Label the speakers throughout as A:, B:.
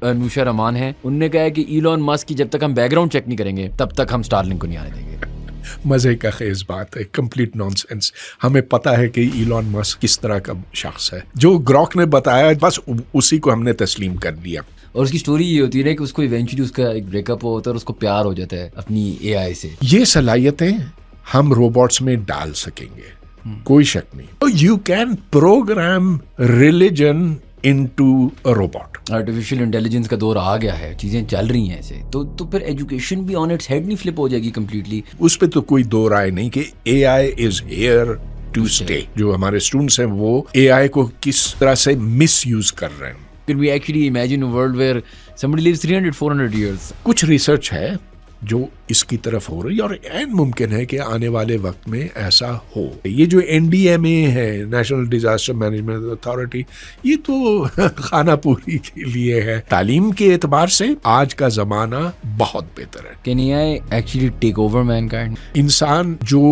A: نوشا رحمان ہیں، انہوں نے کہا ہے کہ ایلون مسک کی جب تک ہم بیک گراؤنڈ چیک نہیں کریں گے تب تک ہم اسٹارلنک کو نہیں آنے دیں گے.
B: مزے کا خیز بات ہے، کمپلیٹ نان سینس. ہمیں پتا ہے کہ ایلون مسک کس طرح کا شخص ہے. جو گروک نے بتایا بس اسی کو ہم نے تسلیم کر لیا.
A: اور اس کی سٹوری یہ ہوتی ہے کہ اس کو ایونچولی اس کا ایک بریک اپ ہوتا ہے اور اس کو پیار ہو جاتا ہے اپنی اے آئی سے.
B: یہ صلاحیتیں ہم روبوٹس میں ڈال سکیں گے، کوئی شک نہیں. You can program religion into a robot.
A: Artificial intelligence کا دور آ گیا ہے، چیزیں چل رہی ہیں ایسے، تو پھر ایجوکیشن بھی آن اٹس ہیڈ نہیں فلپ ہو جائے گی کمپلیٹلی.
B: اس پہ تو کوئی دو رائے نہیں کہ اے I is here to stay. جو ہمارے اسٹوڈنٹس ہیں وہ اے آئی کو کس طرح سے مس یوز کر رہے ہیں.
A: Can we actually imagine a world where somebody lives 300-400 years?
B: کچھ ریسرچ ہے جو اس کی طرف ہو رہی ہے اور عین ممکن ہے کہ آنے والے وقت میں ایسا ہو. یہ جو NDMA ہے، نیشنل ڈیزاسٹر مینجمنٹ اتھارٹی، یہ تو خانہ پوری کے لیے ہے. تعلیم کے اعتبار سے آج کا زمانہ بہت بہتر ہے.
A: Can AI actually take over mankind?
B: انسان جو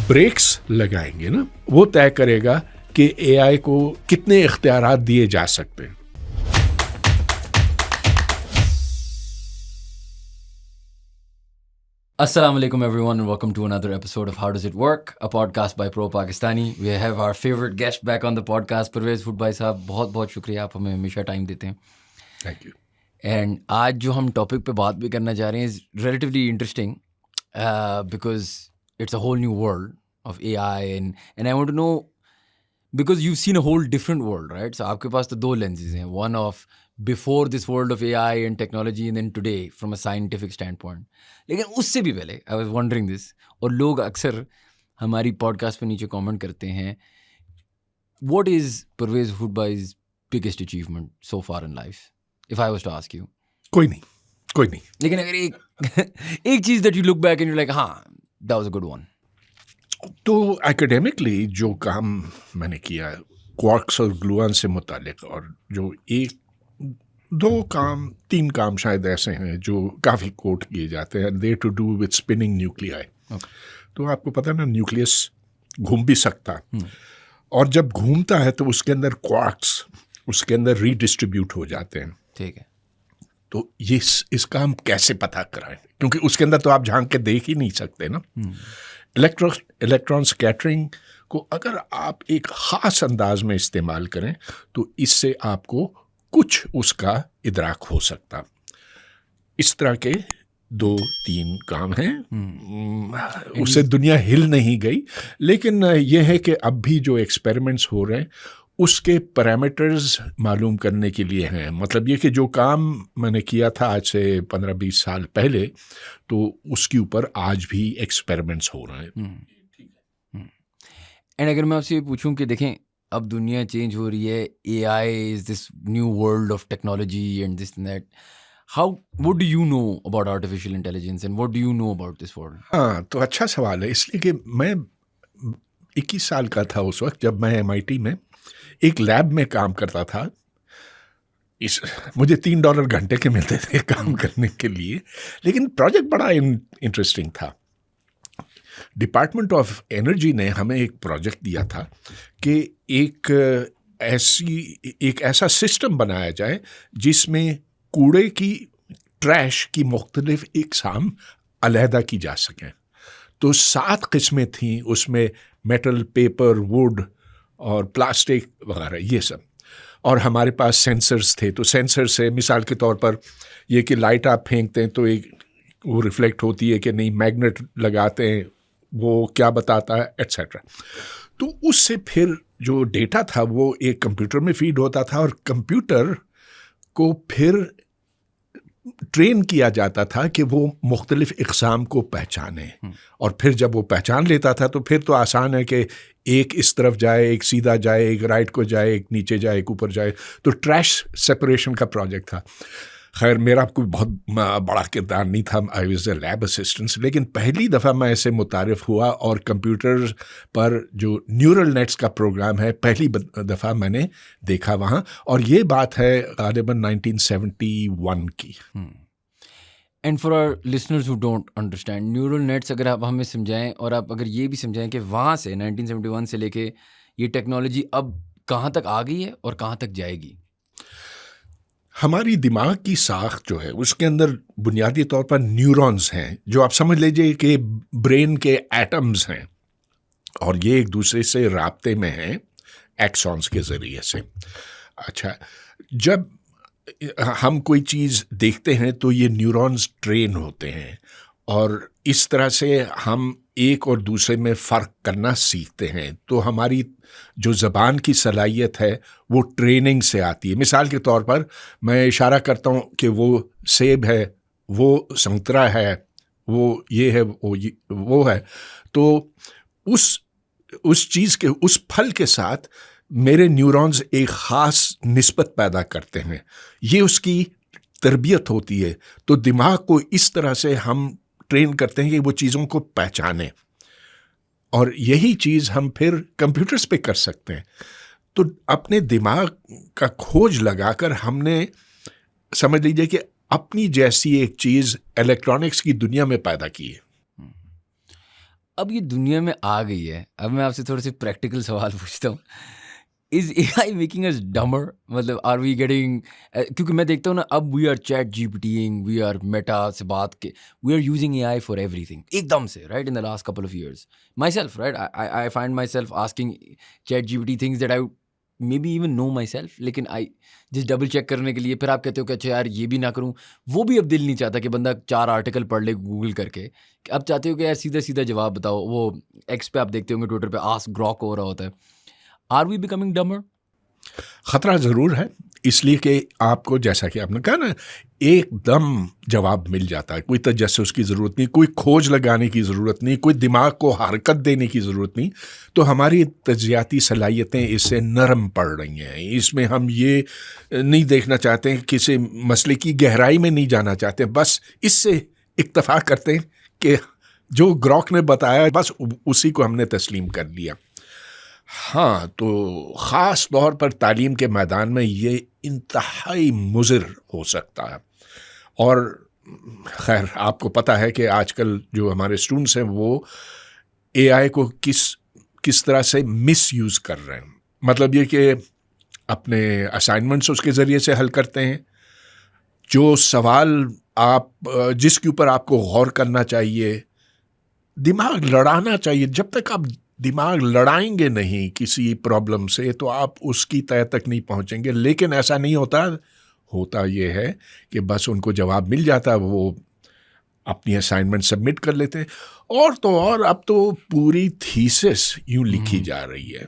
B: بریکس لگائیں گے نا، وہ طے کرے گا کہ اے آئی کو کتنے اختیارات دیے جا سکتے ہیں.
A: Assalamu alaikum everyone and welcome to another episode of How Does It Work, a podcast by Pro Pakistani. We have our favorite guest back on the podcast, Parvez Hood bhai sahab. بہت بہت شکریہ، آپ ہمیں ہمیشہ time دیتے ہیں.
B: Thank you.
A: And آج جو ہم ٹاپک پہ بات بھی کرنا چاہ رہے ہیں is relatively interesting because it's a whole new world of A I and I want to know because you seen a whole different world right. So آپ کے پاس تو دو لینسز ہیں، one of before this world of AI and technology and then today from a scientific standpoint. لیکن اس سے بھی پہلے I was wondering this، اور لوگ اکثر ہماری پوڈ کاسٹ پہ نیچے کامنٹ کرتے ہیں what is Parvez Hood bhai's biggest achievement so far in life if I was to ask you.
B: کوئی نہیں.
A: لیکن اگر ایک چیز that you look back and you're like ہاں that was a good one.
B: تو اکیڈیمکلی جو کام میں نے کیا کوارکس اور گلوان سے متعلق، اور جو ایک تین کام شاید ایسے ہیں جو کافی کوٹ کیے جاتے ہیں. دے ٹو ڈو وتھ اسپننگ نیوکلیائی. تو آپ کو پتہ نا نیوکلیس گھوم بھی سکتا، اور جب گھومتا ہے تو اس کے اندر کوارکس اس کے اندر ری ڈسٹریبیوٹ ہو جاتے ہیں.
A: ٹھیک ہے.
B: تو یہ اس کا ہم کیسے پتہ کرائیں، کیونکہ اس کے اندر تو آپ جھانک کے دیکھ ہی نہیں سکتے نا. الیکٹران اسکیٹرنگ کو اگر آپ ایک خاص انداز میں استعمال کریں تو اس سے آپ کو کچھ اس کا ادراک ہو سکتا. اس طرح کے 2-3 کام ہیں. اس سے دنیا ہل نہیں گئی، لیکن یہ ہے کہ اب بھی جو ایکسپیریمنٹس ہو رہے ہیں اس کے پیرامیٹرز معلوم کرنے کے لیے ہیں. مطلب یہ کہ جو کام میں نے کیا تھا آج سے 15-20 سال پہلے، تو اس کے اوپر آج بھی ایکسپیریمنٹس ہو رہے ہیں.
A: اینڈ اگر میں آپ سے یہ پوچھوں کہ دیکھیں اب دنیا چینج ہو رہی ہے، A I is this new world of technology and this that, how what do you know about artificial intelligence and what do you know about this world?
B: ہاں، تو اچھا سوال ہے، اس لیے کہ میں 21 سال کا تھا اس وقت جب میں MIT میں ایک لیب میں کام کرتا تھا. مجھے $3 گھنٹے کے ملتے تھے کام کرنے کے لیے، لیکن پروجیکٹ بڑا انٹرسٹنگ تھا. ڈپارٹمنٹ آف انرجی نے ہمیں ایک پروجیکٹ دیا تھا کہ ایک ایسا سسٹم بنایا جائے جس میں کوڑے کی ٹریش کی مختلف اقسام علیحدہ کی جا سکیں. تو 7 قسمیں تھیں اس میں، میٹل، پیپر، ووڈ اور پلاسٹک وغیرہ یہ سب. اور ہمارے پاس سینسرز تھے. تو سینسر سے مثال کے طور پر یہ کہ لائٹ آپ پھینکتے ہیں تو ایک وہ ریفلیکٹ ہوتی ہے کہ نہیں، میگنیٹ لگاتے ہیں وہ کیا بتاتا ہے ایٹسیٹرا. تو اس سے پھر جو ڈیٹا تھا وہ ایک کمپیوٹر میں فیڈ ہوتا تھا، اور کمپیوٹر کو پھر ٹرین کیا جاتا تھا کہ وہ مختلف اقسام کو پہچانے. اور پھر جب وہ پہچان لیتا تھا تو پھر تو آسان ہے کہ ایک اس طرف جائے، ایک سیدھا جائے، ایک رائٹ کو جائے، ایک نیچے جائے، ایک اوپر جائے. تو ٹریش سپریشن کا پروجیکٹ تھا. خیر میرا کوئی بہت بڑا کردار نہیں تھا، I was a lab assistant. لیکن پہلی دفعہ میں ایسے متعارف ہوا، اور کمپیوٹر پر جو نیورل نیٹس کا پروگرام ہے پہلی دفعہ میں نے دیکھا وہاں. اور یہ بات ہے غالباً 1971 کی.
A: And for our listeners who don't understand neural nets, اگر آپ ہمیں سمجھائیں اور آپ اگر یہ بھی سمجھائیں کہ وہاں سے 1971 سے لے کے یہ ٹیکنالوجی اب کہاں تک آ گئی ہے اور کہاں تک جائے گی.
B: ہماری دماغ کی ساخت جو ہے اس کے اندر بنیادی طور پر نیورونز ہیں جو آپ سمجھ لیجئے کہ برین کے ایٹمز ہیں، اور یہ ایک دوسرے سے رابطے میں ہیں ایکسونز کے ذریعے سے. اچھا، جب ہم کوئی چیز دیکھتے ہیں تو یہ نیورونز ٹرین ہوتے ہیں اور اس طرح سے ہم ایک اور دوسرے میں فرق کرنا سیکھتے ہیں. تو ہماری جو زبان کی صلاحیت ہے وہ ٹریننگ سے آتی ہے. مثال کے طور پر میں اشارہ کرتا ہوں کہ وہ سیب ہے، وہ سنترا ہے، وہ یہ ہے، وہ ہے، تو اس چیز کے، اس پھل کے ساتھ میرے نیورونز ایک خاص نسبت پیدا کرتے ہیں. یہ اس کی تربیت ہوتی ہے. تو دماغ کو اس طرح سے ہم ٹرین کرتے ہیں کہ وہ چیزوں کو پہچانے، اور یہی چیز ہم پھر کمپیوٹرز پہ کر سکتے ہیں. تو اپنے دماغ کا کھوج لگا کر ہم نے سمجھ لیجئے کہ اپنی جیسی ایک چیز الیکٹرانکس کی دنیا میں پیدا کی ہے.
A: اب یہ دنیا میں آ گئی ہے. اب میں آپ سے تھوڑے سے پریکٹیکل سوال پوچھتا ہوں. از اے آئی میکنگ اس ڈمر؟ مطلب آر وی گیٹنگ، کیونکہ میں دیکھتا ہوں نا اب we are chat G P Ting, we are Meta سے بات کے، we are using A I for everything ایک دم سے، right? In the last couple of years myself, right, I find myself asking chat G P T things that I maybe even know myself, لیکن I جس double check کرنے کے لیے پھر آپ کہتے ہو کہ اچھا یار یہ بھی نہ کروں، وہ بھی اب دل نہیں چاہتا کہ بندہ 4 آرٹیکل پڑھ لے گوگل کر کے. اب چاہتے ہو کہ یار سیدھا سیدھا جواب بتاؤ. وہ ایکس پہ آپ دیکھتے ہوں گے ٹویٹر پہ آسک گراک ہو رہا ہوتا ہے. Are we becoming dumber?
B: خطرہ ضرور ہے، اس لیے کہ آپ کو، جیسا کہ آپ نے کہا نا، ایک دم جواب مل جاتا ہے. کوئی تجسس کی ضرورت نہیں، کوئی کھوج لگانے کی ضرورت نہیں، کوئی دماغ کو حرکت دینے کی ضرورت نہیں. تو ہماری تجزیاتی صلاحیتیں اس سے نرم پڑ رہی ہیں. اس میں ہم یہ نہیں دیکھنا چاہتے ہیں، کسی مسئلے کی گہرائی میں نہیں جانا چاہتے، بس اس سے اکتفا کرتے ہیں کہ جو گراک نے بتایا بس اسی کو ہم نے تسلیم کر لیا. ہاں، تو خاص طور پر تعلیم کے میدان میں یہ انتہائی مضر ہو سکتا ہے. اور خیر آپ کو پتہ ہے کہ آج کل جو ہمارے اسٹوڈنٹس ہیں وہ اے آئی کو کس طرح سے مس یوز کر رہے ہیں. مطلب یہ کہ اپنے اسائنمنٹس اس کے ذریعے سے حل کرتے ہیں. جو سوال جس کے اوپر آپ کو غور کرنا چاہیے، دماغ لڑانا چاہیے. جب تک آپ دماغ لڑائیں گے نہیں کسی پرابلم سے تو آپ اس کی تہہ تک نہیں پہنچیں گے. لیکن ایسا نہیں ہوتا یہ ہے کہ بس ان کو جواب مل جاتا، وہ اپنی اسائنمنٹ سبمٹ کر لیتے. اور تو اور اب تو پوری تھیسس یوں لکھی جا رہی ہے،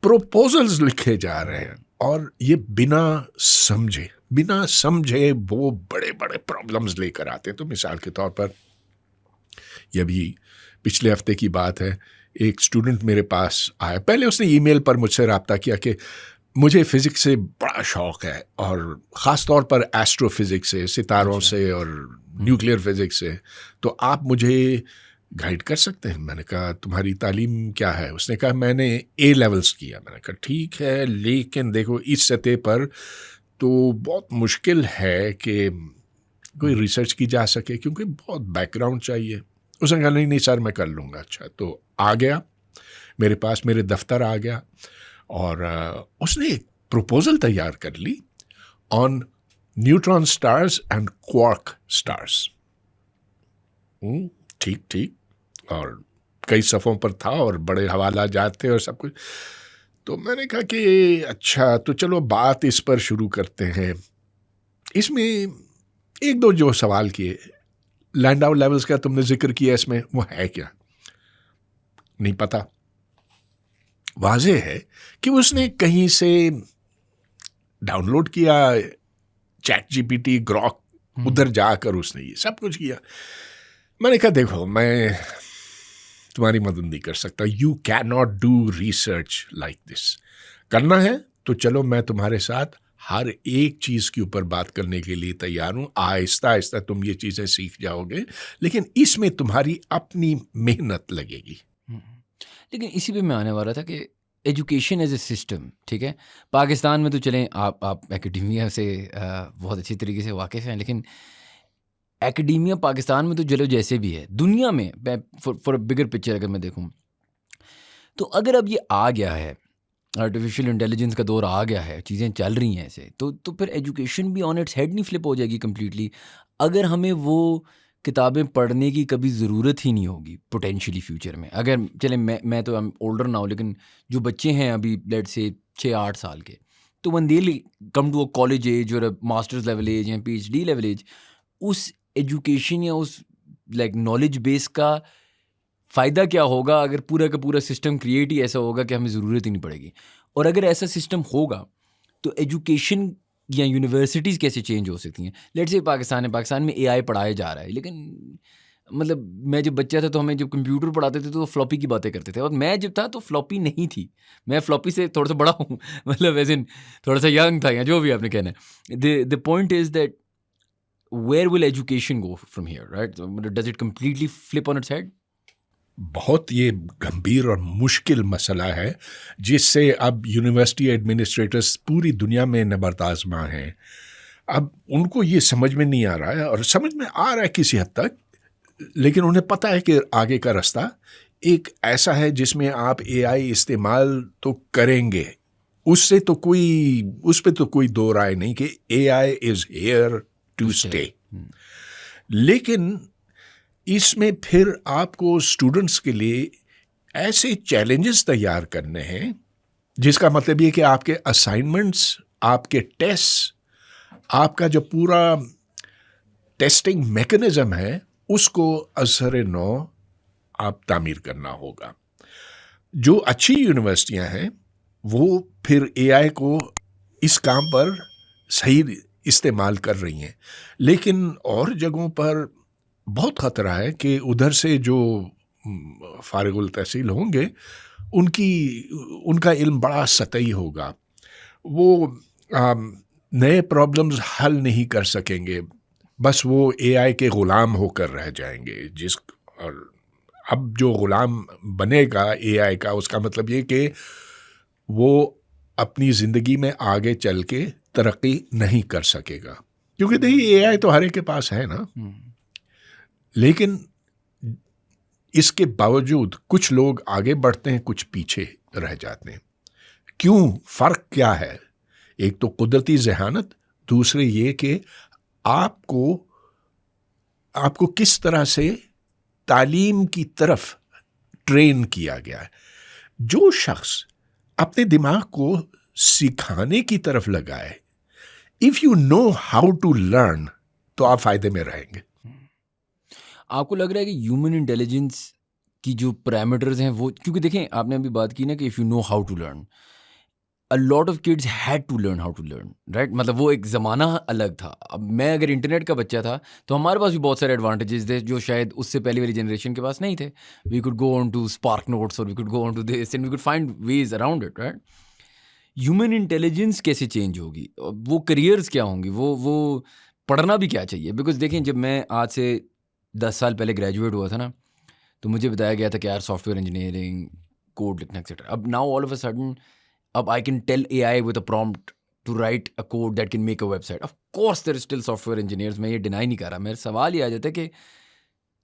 B: پروپوزلز لکھے جا رہے ہیں، اور یہ بنا سمجھے وہ بڑے بڑے پرابلمز لے کر آتے ہیں. تو مثال کے طور پر یہ بھی پچھلے ہفتے کی بات ہے، ایک اسٹوڈنٹ میرے پاس آیا. پہلے اس نے ای میل پر مجھ سے رابطہ کیا کہ مجھے فزکس سے بڑا شوق ہے، اور خاص طور پر ایسٹرو فزکس سے، ستاروں سے اور نیوکلیئر فزکس سے، تو آپ مجھے گائیڈ کر سکتے ہیں. میں نے کہا تمہاری تعلیم کیا ہے؟ اس نے کہا میں نے اے لیولز کیا. میں نے کہا ٹھیک ہے، لیکن دیکھو اس سطح پر تو بہت مشکل ہے کہ کوئی ریسرچ کی جا سکے، کیونکہ بہت بیک گراؤنڈ چاہیے. اس نے کہا نہیں سر میں کر لوں گا. اچھا، تو آ گیا میرے پاس، میرے دفتر آ گیا، اور اس نے ایک پروپوزل تیار کر لی on neutron stars and quark stars. ٹھیک، اور کئی صفحوں پر تھا اور بڑے حوالہ جات تھے اور سب کچھ. تو میں نے کہا کہ اچھا تو چلو بات اس پر شروع کرتے ہیں. اس میں ایک دو جو سوال کیے، لینڈاؤ لیولز کا تم نے ذکر کیا، اس میں وہ ہے کیا؟ نہیں پتا. واضح ہے کہ اس نے کہیں سے ڈاؤن لوڈ کیا chat G P T, Grok, ادھر جا کر اس نے یہ سب کچھ کیا. میں نے کہا دیکھو میں تمہاری مدد نہیں کر سکتا. You can not do research like this. کرنا ہے تو چلو میں تمہارے ساتھ ہر ایک چیز کے اوپر بات کرنے کے لیے تیار ہوں. آہستہ آہستہ تم یہ چیزیں سیکھ جاؤ گے، لیکن اس میں تمہاری اپنی محنت لگے گی.
A: لیکن اسی پہ میں آنے والا تھا کہ ایجوکیشن ایز اے سسٹم، ٹھیک ہے، پاکستان میں تو چلیں آپ ایکیڈیمیا سے بہت اچھی طریقے سے واقف ہیں، لیکن ایکیڈیمیا پاکستان میں تو چلو جیسے بھی ہے، دنیا میں فار بگر پکچر اگر میں دیکھوں تو اگر اب یہ آ گیا ہے آرٹیفیشیل انٹیلیجنس کا دور آ گیا ہے, چیزیں چل رہی ہیں ایسے, تو پھر ایجوکیشن بھی آن اٹس ہیڈ نہیں فلپ ہو جائے گی کمپلیٹلی, اگر ہمیں وہ کتابیں پڑھنے کی کبھی ضرورت ہی نہیں ہوگی پوٹینشلی فیوچر میں. اگر چلیں میں تو اولڈر نہ ہوں, لیکن جو بچے ہیں ابھی لیٹ سے 6-8 سال کے, تو when they come to a college age or a master's level age یا PhD level age, اس ایجوکیشن یا اس لائک نالج بیس کا فائدہ کیا ہوگا اگر پورا کا پورا سسٹم کریٹ ہی ایسا ہوگا کہ ہمیں ضرورت ہی نہیں پڑے گی. اور اگر ایسا سسٹم ہوگا تو ایجوکیشن یا یونیورسٹیز کیسے چینج ہو سکتی ہیں. لیٹ سے پاکستان میں AI پڑھایا جا رہا ہے, لیکن مطلب میں جب بچہ تھا تو ہمیں جب کمپیوٹر پڑھاتے تھے تو وہ فلاپی کی باتیں کرتے تھے, اور میں جب تھا تو فلاپی نہیں تھی, میں فلاپی سے تھوڑا سا بڑا ہوں, مطلب ایز ان تھوڑا سا ینگ تھا یا جو بھی آپ نے کہنا ہے. the point is that where will education go from here, right? Does it completely flip on its head?
B: بہت یہ گمبھیر اور مشکل مسئلہ ہے جس سے اب یونیورسٹی ایڈمنسٹریٹرز پوری دنیا میں نبرد آزما ہیں. اب ان کو یہ سمجھ میں نہیں آ رہا ہے, اور سمجھ میں آ رہا ہے کسی حد تک, لیکن انہیں پتہ ہے کہ آگے کا رستہ ایک ایسا ہے جس میں آپ AI استعمال تو کریں گے, اس پہ تو کوئی دو رائے نہیں کہ AI is here to stay. لیکن اس میں پھر آپ کو اسٹوڈنٹس کے لیے ایسے چیلنجز تیار کرنے ہیں جس کا مطلب یہ کہ آپ کے اسائنمنٹس, آپ کے ٹیسٹ, آپ کا جو پورا ٹیسٹنگ میکنزم ہے اس کو ازسر نو آپ تعمیر کرنا ہوگا. جو اچھی یونیورسٹیاں ہیں وہ پھر AI کو اس کام پر صحیح استعمال کر رہی ہیں, لیکن اور جگہوں پر بہت خطرہ ہے کہ ادھر سے جو فارغ التحصیل ہوں گے ان کا علم بڑا سطحی ہوگا, وہ نئے پرابلمز حل نہیں کر سکیں گے, بس وہ AI کے غلام ہو کر رہ جائیں گے. اور اب جو غلام بنے گا AI کا, اس کا مطلب یہ کہ وہ اپنی زندگی میں آگے چل کے ترقی نہیں کر سکے گا, کیونکہ دیکھیے AI تو ہر ایک کے پاس ہے نا, لیکن اس کے باوجود کچھ لوگ آگے بڑھتے ہیں, کچھ پیچھے رہ جاتے ہیں. کیوں؟ فرق کیا ہے؟ ایک تو قدرتی ذہانت, دوسرے یہ کہ آپ کو کس طرح سے تعلیم کی طرف ٹرین کیا گیا ہے. جو شخص اپنے دماغ کو سکھانے کی طرف لگائے, if you know how to learn, تو آپ فائدے میں رہیں گے.
A: آپ کو لگ رہا ہے کہ ہیومن انٹیلیجنس کی جو پیرامیٹرز ہیں وہ, کیونکہ دیکھیں آپ نے ابھی بات کی نا کہ if you know how to learn, a lot of kids had to learn how to learn, right? مطلب وہ ایک زمانہ الگ تھا. اب میں اگر انٹرنیٹ کا بچہ تھا تو ہمارے پاس بھی بہت سارے ایڈوانٹیجز تھے جو شاید اس سے پہلی والی جنریشن کے پاس نہیں تھے. We could go on to Spark Notes or we could go on to this and we could find ways around it, right? Human intelligence کیسے چینج ہوگی, وہ کریئرز کیا ہوں گی, وہ پڑھنا بھی کیا چاہیے. بیکاز دیکھیں جب میں آج سے 10 سال پہلے گریجویٹ ہوا تھا نا, تو مجھے بتایا گیا تھا کہ یار سافٹ ویئر انجینئرنگ, کوڈ لکھنا ایکسیٹرا. اب now all of a sudden اب I can tell AI with a prompt to write a code that can make a website. Of course there is still software engineers, میں یہ deny نہیں کر رہا. میرا سوال یہ آ جاتا ہے کہ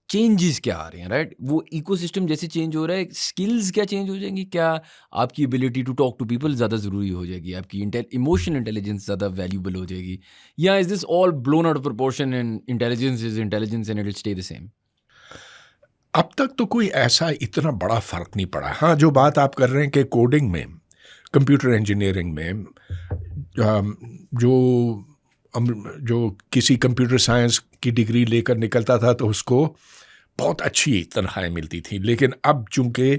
A: چینجز کیا آ رہے ہیں, رائٹ؟ وہ ایکو سسٹم جیسے چینج ہو رہا ہے, اسکلز کیا چینج ہو جائیں گی, کیا آپ کی ability to talk to people زیادہ ضروری ہو جائے گی, آپ کی ایموشنل انٹیلیجنس زیادہ ویلیوبل ہو جائے گی, یا is this all blown out of proportion and intelligence is intelligence and it will stay the same?
B: اب تک تو کوئی ایسا اتنا بڑا فرق نہیں پڑا. ہاں, جو بات آپ کر رہے ہیں کہ کوڈنگ میں, کمپیوٹر انجینئرنگ میں, جو کسی کمپیوٹر سائنس کی ڈگری لے کر نکلتا تھا تو اس کو بہت اچھی تنخواہیں ملتی تھیں, لیکن اب چونکہ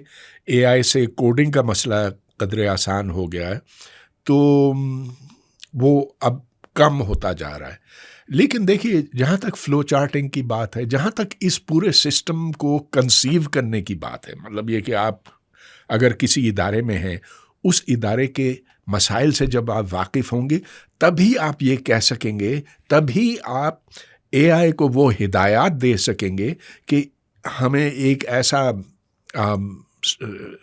B: AI سے کوڈنگ کا مسئلہ قدرے آسان ہو گیا ہے تو وہ اب کم ہوتا جا رہا ہے. لیکن دیکھیے, جہاں تک فلو چارٹنگ کی بات ہے, جہاں تک اس پورے سسٹم کو کنسیو کرنے کی بات ہے, مطلب یہ کہ آپ اگر کسی ادارے میں ہیں, اس ادارے کے مسائل سے جب آپ واقف ہوں گے تبھی آپ یہ کہہ سکیں گے, تبھی آپ AI کو وہ ہدایات دے سکیں گے کہ ہمیں ایک ایسا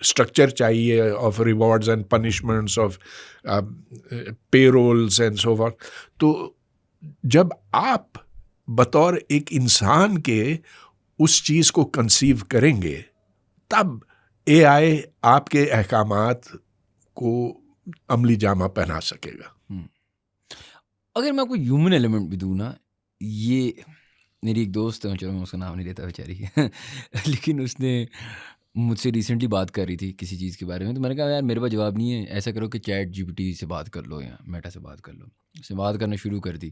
B: اسٹرکچر چاہیے of rewards and punishments, of pay rules and so forth. تو جب آپ بطور ایک انسان کے اس چیز کو کنسیو کریں گے, تب AI آپ کے احکامات کو عملی جامہ پہنا سکے گا.
A: اگر میں آپ کو ہیومن ایلیمنٹ بھی دوں نا, یہ میری ایک دوست ہے, چلو میں اس کا نام نہیں لیتا بیچاری, لیکن اس نے مجھ سے ریسنٹلی بات کر رہی تھی کسی چیز کے بارے میں, تو میں نے کہا یار میرے پاس جواب نہیں ہے, ایسا کرو کہ چیٹ جی پی ٹی سے بات کر لو یا میٹا سے بات کر لو. اس سے بات کرنا شروع کر دی.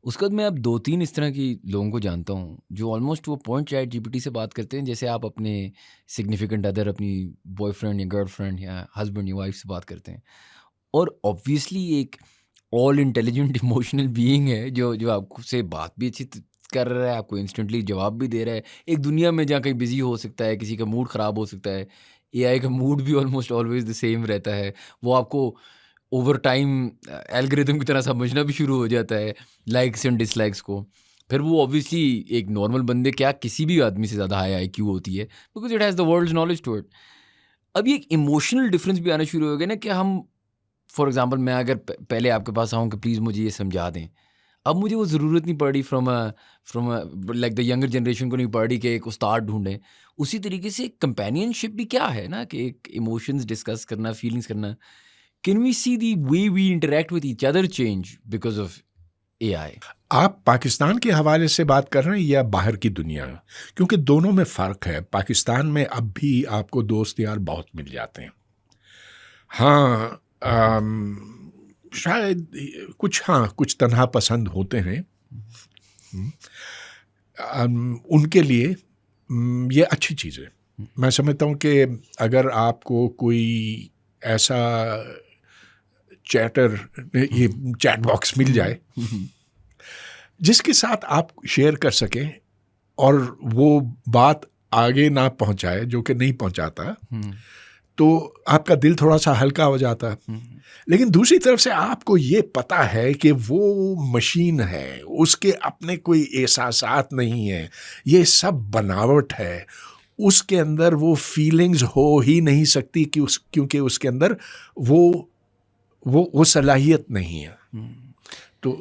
A: اس کے بعد میں اب 2-3 اس طرح کی لوگوں کو جانتا ہوں جو آلموسٹ وہ point chat G P T سے بات کرتے ہیں جیسے آپ اپنے سگنیفیکنٹ ادر, اپنی بوائے فرینڈ یا گرل فرینڈ یا ہسبینڈ یا وائف سے بات کرتے ہیں. اور آبویسلی ایک آل انٹیلیجنٹ ایموشنل بینگ ہے جو آپ سے بات بھی اچھی کر رہا ہے, آپ کو انسٹنٹلی جواب بھی دے رہا ہے, ایک دنیا میں جہاں کہیں بزی ہو سکتا ہے, کسی کا موڈ خراب ہو سکتا ہے. اے آئی کا موڈ بھی آلموسٹ آلویز دا سیم رہتا ہے, وہ آپ کو اوور ٹائم الگوریتھم کی طرح سمجھنا بھی شروع ہو جاتا ہے, لائکس اینڈ ڈس لائکس کو. پھر وہ اوبیسلی ایک نارمل بندے کیا کسی بھی آدمی سے زیادہ ہائی آئی کیو ہوتی ہے, because it has the world's knowledge to it. اب یہ ایک ایموشنل ڈفرینس بھی آنا شروع ہو گیا نا کہ ہم, فار ایگزامپل میں اگر پہلے آپ کے پاس آؤں کہ پلیز مجھے یہ سمجھا دیں, اب مجھے وہ ضرورت نہیں پڑ رہی from like the younger generation کو نہیں پڑ رہی کہ ایک استاد ڈھونڈیں. اسی طریقے سے کمپینین شپ بھی کیا ہے نا کہ ایک ایموشنز ڈسکس کرنا, فیلنگس کرنا. Can we see the way we interact with each other change because of A I?
B: آپ پاکستان کے حوالے سے بات کر رہے ہیں یا باہر کی دنیا؟ کیونکہ دونوں میں فرق ہے. پاکستان میں اب بھی آپ کو دوست یار بہت مل جاتے ہیں. ہاں شاید کچھ تنہا پسند ہوتے ہیں, ان کے لیے یہ اچھی چیز ہے. میں سمجھتا ہوں کہ اگر آپ کو کوئی ایسا یہ چیٹ باکس مل جائے جس کے ساتھ آپ شیئر کر سکیں اور وہ بات آگے نہ پہنچائے جو کہ نہیں پہنچاتا, تو آپ کا دل تھوڑا سا ہلکا ہو جاتا. لیکن دوسری طرف سے آپ کو یہ پتا ہے کہ وہ مشین ہے, اس کے اپنے کوئی احساسات نہیں ہیں, یہ سب بناوٹ ہے, اس کے اندر وہ فیلنگز ہو ہی نہیں سکتی کیونکہ اس کے اندر وہ صلاحیت نہیں ہے. تو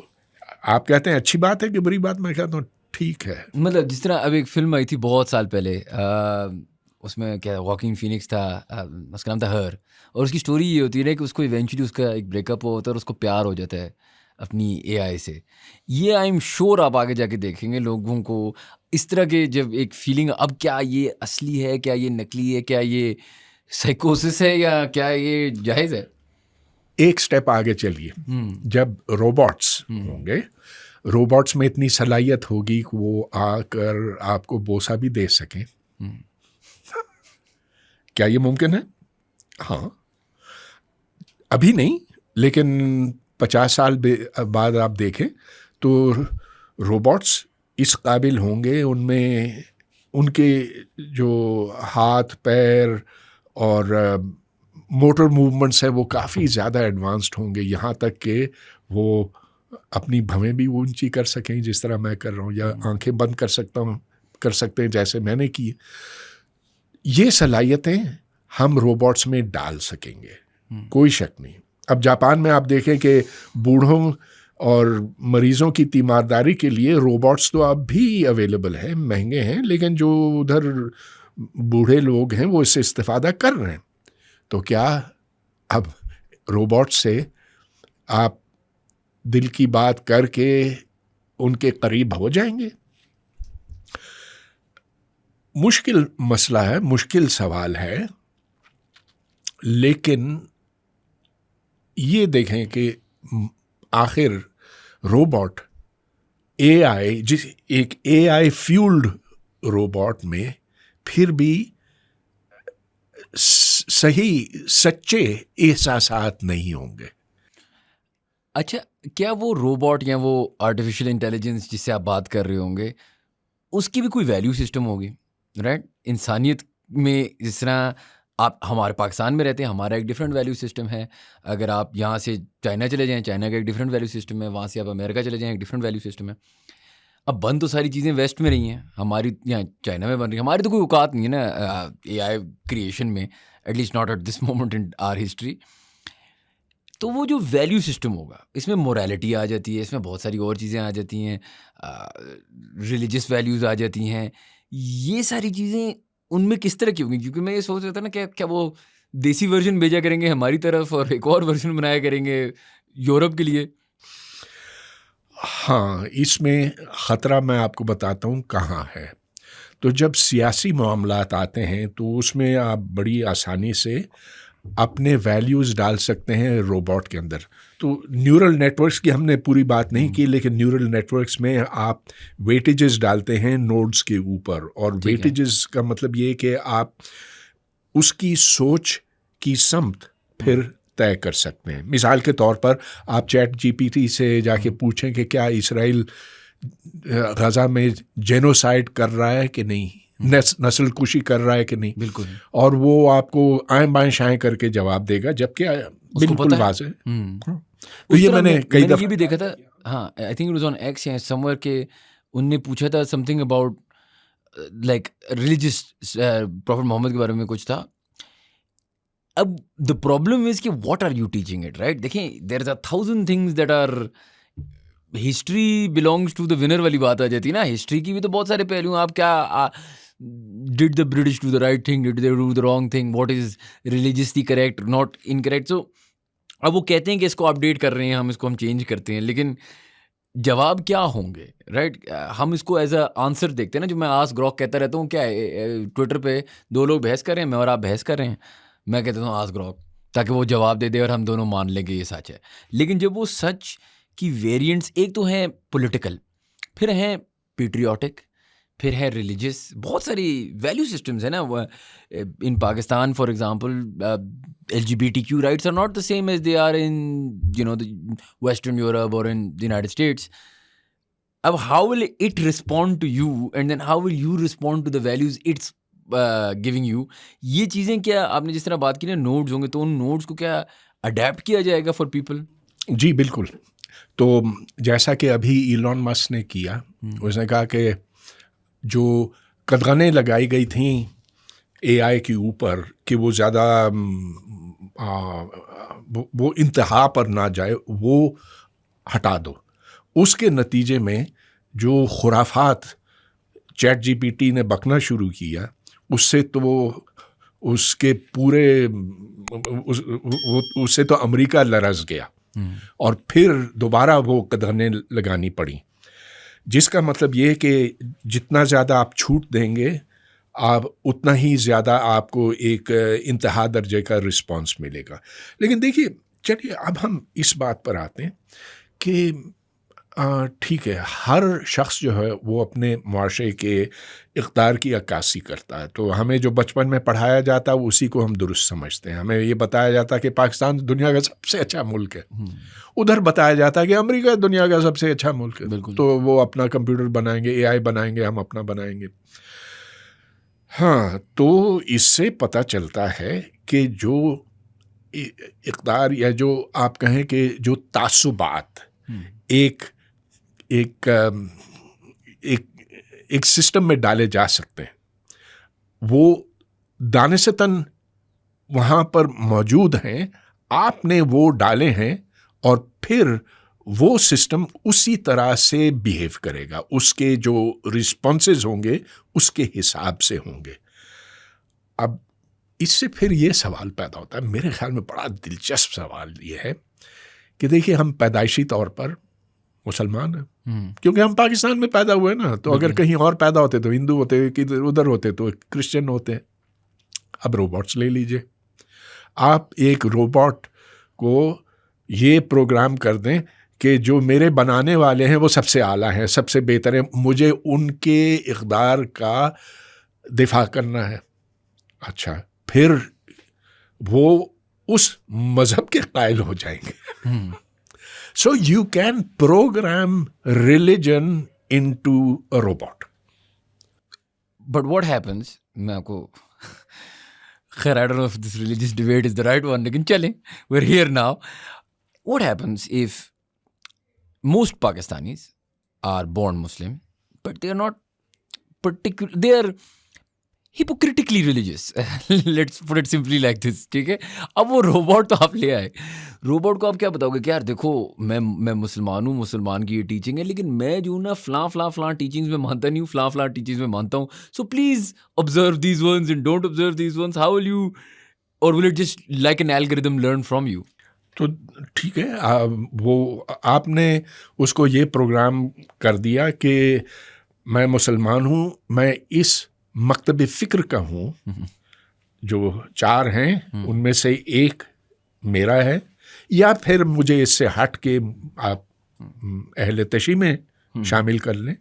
B: آپ کہتے ہیں اچھی بات ہے کہ بری بات؟ میں کہتا ہوں ٹھیک ہے.
A: مطلب جس طرح اب ایک فلم آئی تھی بہت سال پہلے, اس میں کیا واکنگ فینکس تھا, اس کا نام تھا ہر, اور اس کی اسٹوری یہ ہوتی ہے کہ اس کو ایونچولی اس کا ایک بریک اپ ہوتا ہے اور اس کو پیار ہو جاتا ہے اپنی اے آئی سے. یہ آئی ایم شیور آپ آگے جا کے دیکھیں گے لوگوں کو اس طرح کے جب ایک فیلنگ, اب کیا یہ اصلی ہے, کیا یہ نقلی ہے, کیا یہ سائیکوسس ہے, یا کیا یہ جائز ہے؟
B: ایک سٹیپ آگے چلیے. جب روبوٹس ہوں گے, روبوٹس میں اتنی صلاحیت ہوگی کہ وہ آ کر آپ کو بوسہ بھی دے سکیں. کیا یہ ممکن ہے؟ ہاں, ابھی نہیں, لیکن 50 سال بعد آپ دیکھیں تو روبوٹس اس قابل ہوں گے, ان میں ان کے جو ہاتھ پیر اور موٹر موومنٹس ہیں وہ کافی زیادہ ایڈوانسڈ ہوں گے, یہاں تک کہ وہ اپنی بھویں بھی اونچی کر سکیں جس طرح میں کر رہا ہوں, یا آنکھیں بند کر سکتے ہیں جیسے میں نے کی. یہ صلاحیتیں ہم روبوٹس میں ڈال سکیں گے, کوئی شک نہیں. اب جاپان میں آپ دیکھیں کہ بوڑھوں اور مریضوں کی تیمارداری کے لیے روبوٹس تو اب بھی اویلیبل ہیں, مہنگے ہیں, لیکن جو ادھر بوڑھے لوگ ہیں وہ اس سے استفادہ کر رہے ہیں. تو کیا اب روبوٹ سے آپ دل کی بات کر کے ان کے قریب ہو جائیں گے؟ مشکل مسئلہ ہے, مشکل سوال ہے, لیکن یہ دیکھیں کہ آخر روبوٹ اے آئی, ایک اے آئی فیولڈ روبوٹ میں پھر بھی صحیح سچے احساسات نہیں ہوں گے.
A: اچھا, کیا وہ روبوٹ یا وہ آرٹیفیشیل انٹیلیجنس جس سے آپ بات کر رہے ہوں گے اس کی بھی کوئی ویلیو سسٹم ہوگی؟ رائٹ, انسانیت میں جس طرح آپ ہمارے پاکستان میں رہتے ہیں, ہمارا ایک ڈفرینٹ ویلیو سسٹم ہے. اگر آپ یہاں سے چائنا چلے جائیں, چائنا کا ایک ڈفرینٹ ویلیو سسٹم ہے. وہاں سے آپ امریکہ چلے جائیں, ایک ڈفرینٹ ویلیو سسٹم ہے. اب بند تو ساری چیزیں ویسٹ میں رہی ہیں, ہماری یہاں چائنا میں بن رہی ہیں. ہماری تو کوئی اوقات نہیں ہے نا اے آئی کریشن میں, at least not at this moment in our history. تو وہ جو ویلیو سسٹم ہوگا اس میں مورالٹی آ جاتی ہے, اس میں بہت ساری اور چیزیں آ جاتی ہیں, ریلیجس ویلیوز آ جاتی ہیں. یہ ساری چیزیں ان میں کس طرح کی ہوگی؟ کیونکہ میں یہ سوچ رہا تھا نا کہ کیا وہ دیسی ورژن بھیجا کریں گے ہماری طرف اور ایک اور ورژن بنایا کریں گے یورپ کے لیے.
B: ہاں، اس میں خطرہ میں آپ کو بتاتا ہوں کہاں ہے. تو جب سیاسی معاملات آتے ہیں تو اس میں آپ بڑی آسانی سے اپنے ویلیوز ڈال سکتے ہیں روبوٹ کے اندر. تو نیورل نیٹ ورکس کی ہم نے پوری بات نہیں کی، لیکن نیورل نیٹ ورکس میں آپ ویٹیجز ڈالتے ہیں نوڈز کے اوپر، اور ویٹیجز کا مطلب یہ کہ آپ اس کی سوچ کی سمت پھر طے کر سکتے ہیں. مثال کے طور پر آپ چیٹ جی پی ٹی سے جا کے پوچھیں کہ کیا اسرائیل غزہ میں جینوسائڈ کر رہا ہے کہ نہیں، نسل کشی کر رہا ہے کہ نہیں،
A: بالکل،
B: اور وہ آپ کو آئیں بائیں شائیں کر کے جواب دے گا، جبکہ بالکل واضح ہے. تو یہ میں نے کئی دفعہ
A: یہ بھی دیکھا تھا. ہاں، I think it was on X یا سم ویئر کہ ان نے پوچھا تھا something about like religious prophet Muhammad کے بارے میں کچھ تھا. اب دا پرابلم از کہ what are you teaching it, right? دیکھیں there are 1000 things that are history belongs to the winner والی بات آ جاتی ہے نا. ہسٹری کی بھی تو بہت سارے پہلو ہیں. آپ کیا did the British do the right thing, did they do the wrong thing, what is religiously correct not incorrect. So اب وہ کہتے ہیں کہ اس کو اپڈیٹ کر رہے ہیں ہم، اس کو ہم چینج کرتے ہیں، لیکن جواب کیا ہوں گے، رائٹ؟ ہم اس کو ایز اے آنسر دیکھتے ہیں نا. جو میں آس گروک کہتا رہتا ہوں، کیا ٹویٹر پہ دو لوگ بحث کر رہے ہیں، میں اور آپ بحث کر رہے ہیں، میں کہتا ہوں آس گروک، تاکہ وہ جواب دے دے اور ہم دونوں مان لیں گے یہ سچ ہے. لیکن جب وہ سچ کی ویریئنٹس ایک تو ہیں پولیٹیکل، پھر ہیں پیٹریوٹک، پھر ہے ریلیجس، بہت ساری ویلیو سسٹمز ہیں نا. In Pakistan for example LGBTQ rights are not the same as they are in western Europe اور ان یونائٹڈ اسٹیٹس. اب how will it respond to you and then how will you respond to the values it's giving you. یہ چیزیں کیا آپ نے جس طرح بات کی نا نوڈز ہوں گے، تو ان نوڈز کو کیا اڈیپٹ کیا جائے گا فار پیپل؟
B: جی بالکل. تو جیسا کہ ابھی ایلون مسک نے کیا، اس نے کہا کہ جو قدغنیں لگائی گئی تھیں اے آئی کے اوپر کہ وہ زیادہ وہ انتہا پر نہ جائے، وہ ہٹا دو. اس کے نتیجے میں جو خرافات چیٹ جی پی ٹی نے بکنا شروع کیا، اس سے تو اس کے پورے اس سے تو امریکہ لرز گیا، اور پھر دوبارہ وہ قدغنیں لگانی پڑیں. جس کا مطلب یہ کہ جتنا زیادہ آپ چھوٹ دیں گے، آپ اتنا ہی زیادہ آپ کو ایک انتہا درجے کا رسپانس ملے گا. لیکن دیکھیے، چلیے اب ہم اس بات پر آتے ہیں کہ ٹھیک ہے، ہر شخص جو ہے وہ اپنے معاشرے کے اقدار کی عکاسی کرتا ہے. تو ہمیں جو بچپن میں پڑھایا جاتا ہے اسی کو ہم درست سمجھتے ہیں. ہمیں یہ بتایا جاتا ہے کہ پاکستان دنیا کا سب سے اچھا ملک ہے، ادھر بتایا جاتا ہے کہ امریکہ دنیا کا سب سے اچھا ملک ہے. تو وہ اپنا کمپیوٹر بنائیں گے، AI بنائیں گے، ہم اپنا بنائیں گے. ہاں، تو اس سے پتہ چلتا ہے کہ جو اقدار یا جو آپ کہیں کہ جو تعصبات ایک سسٹم میں ڈالے جا سکتے ہیں، وہ دانستاً وہاں پر موجود ہیں، آپ نے وہ ڈالے ہیں، اور پھر وہ سسٹم اسی طرح سے بیہیو کرے گا. اس کے جو رسپانسز ہوں گے اس کے حساب سے ہوں گے. اب اس سے پھر یہ سوال پیدا ہوتا ہے، میرے خیال میں بڑا دلچسپ سوال یہ ہے کہ دیکھیے، ہم پیدائشی طور پر مسلمان ہیں، کیونکہ ہم پاکستان میں پیدا ہوئے نا. تو اگر کہیں اور پیدا ہوتے تو ہندو ہوتے، ادھر ہوتے تو کرسچن ہوتے. اب روبوٹس لے لیجئے، آپ ایک روبوٹ کو یہ پروگرام کر دیں کہ جو میرے بنانے والے ہیں وہ سب سے اعلیٰ ہیں، سب سے بہتر ہیں، مجھے ان کے اقدار کا دفاع کرنا ہے. اچھا، پھر وہ اس مذہب کے قائل ہو جائیں گے. So you can program religion into a robot.
A: But what happens, میں آپ کو خیر I don't know if this religious debate is the right one, لیکن چلیں, we're here now. What happens if most Pakistanis are born Muslim, but they are not they are hypocritically religious. Let's put it simply like this. ٹھیک ہے. اب وہ robot تو آپ لے آئے, روبوٹ کو آپ کیا بتاؤ گے کہ یار دیکھو میں مسلمان ہوں, مسلمان کی یہ ٹیچنگ ہے, لیکن میں جو نا فلاں ٹیچنگز میں مانتا نہیں ہوں, فلاں ٹیچنگز میں مانتا ہوں, so please observe these ones and don't observe these ones. How will you or will it just like an algorithm learn from you?
B: تو ٹھیک ہے وہ آپ نے اس کو یہ پروگرام کر دیا کہ میں مسلمان ہوں, میں اس مکتب فکر کا ہوں, جو 4 ہیں ان میں سے ایک میرا ہے, یا پھر مجھے اس سے ہٹ کے آپ اہل تشیع میں شامل کر لیں.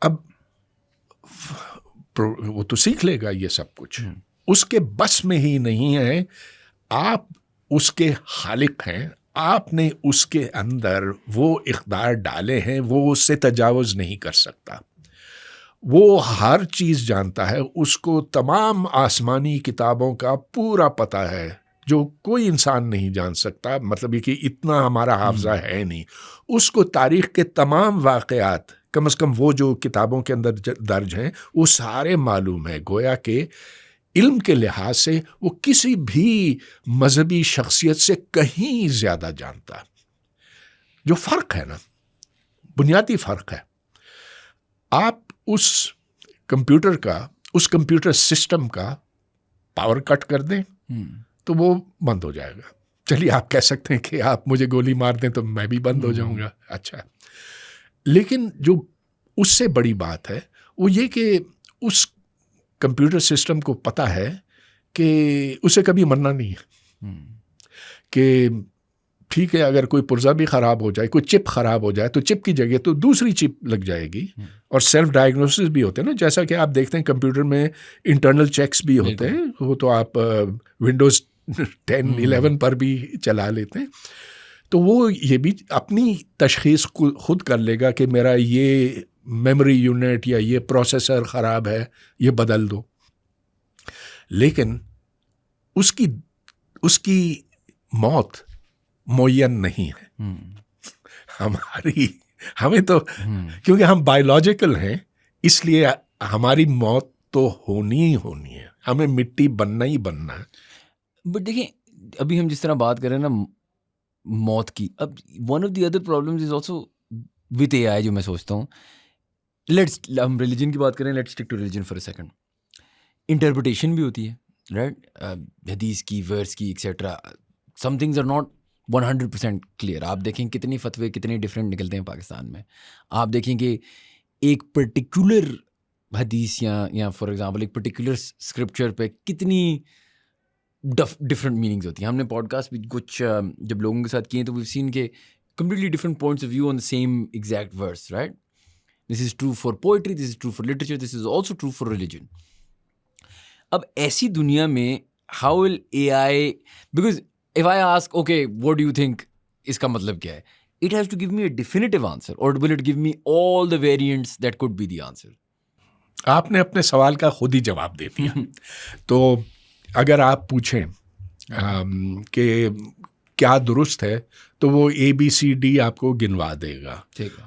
B: اب وہ تو سیکھ لے گا یہ سب کچھ, اس کے بس میں ہی نہیں ہے. آپ اس کے خالق ہیں, آپ نے اس کے اندر وہ اقدار ڈالے ہیں, وہ اس سے تجاوز نہیں کر سکتا. وہ ہر چیز جانتا ہے, اس کو تمام آسمانی کتابوں کا پورا پتہ ہے جو کوئی انسان نہیں جان سکتا. مطلب یہ کہ اتنا ہمارا حافظہ ہے نہیں. اس کو تاریخ کے تمام واقعات, کم از کم وہ جو کتابوں کے اندر درج ہیں, وہ سارے معلوم ہے. گویا کہ علم کے لحاظ سے وہ کسی بھی مذہبی شخصیت سے کہیں زیادہ جانتا. جو فرق ہے نا, بنیادی فرق ہے. آپ اس کمپیوٹر کا, اس کمپیوٹر سسٹم کا پاور کٹ کر دیں تو وہ بند ہو جائے گا. چلیے آپ کہہ سکتے ہیں کہ آپ مجھے گولی مار دیں تو میں بھی بند ہو جاؤں گا, اچھا. لیکن جو اس سے بڑی بات ہے وہ یہ کہ اس کمپیوٹر سسٹم کو پتہ ہے کہ اسے کبھی مرنا نہیں ہے. کہ ٹھیک ہے, اگر کوئی پرزہ بھی خراب ہو جائے, کوئی چپ خراب ہو جائے, تو چپ کی جگہ تو دوسری چپ لگ جائے گی. اور سیلف ڈائگنوسس بھی ہوتے ہیں نا, جیسا کہ آپ دیکھتے ہیں کمپیوٹر میں انٹرنل چیکس بھی ہوتے ہیں. وہ تو آپ ونڈوز 10 11 پر بھی چلا لیتے ہیں. تو وہ یہ بھی اپنی تشخیص خود کر لے گا کہ میرا یہ میموری یونٹ یا یہ پروسیسر خراب ہے, یہ بدل دو. لیکن اس کی موت معین نہیں ہے. ہمیں تو کیونکہ ہم بایولوجیکل ہیں, اس لیے ہماری موت تو ہونی ہی ہونی ہے, ہمیں مٹی بننا ہی بننا ہے.
A: بٹ دیکھیں ابھی ہم جس طرح بات کر رہے ہیں نا موت کی, اب one of the other problems is also with A I, جو میں سوچتا ہوں, ہم ریلیجن کی بات کریں, let's stick to religion for a second. Interpretation بھی ہوتی ہے, رائٹ, حدیث کی, ورس کی, etcetera. Some things are not 100% clear. آپ دیکھیں کتنی فتوے کتنے ڈفرینٹ نکلتے ہیں پاکستان میں. آپ دیکھیں کہ ایک پرٹیکولر حدیث یا فار ایگزامپل ایک پرٹیکولر اسکرپچر پہ کتنی ڈفرینٹ میننگز ہوتی ہیں. ہم نے پوڈ کاسٹ بھی کچھ جب لوگوں کے ساتھ کیے تو ویو سین کے completely different points of view on the same exact verse, right. This is true for poetry, this is true for literature, this is also true for religion. اب ایسی دنیا میں how will A I, because if I ask, okay, what do you think, اس کا مطلب کیا ہے, it has to give me a definitive answer, or will it give me all the variants that could be the answer?
B: آپ نے اپنے سوال کا خود ہی جواب دے دیا. تو اگر آپ پوچھیں کہ کیا درست ہے, تو وہ ABCD آپ کو گنوا دے گا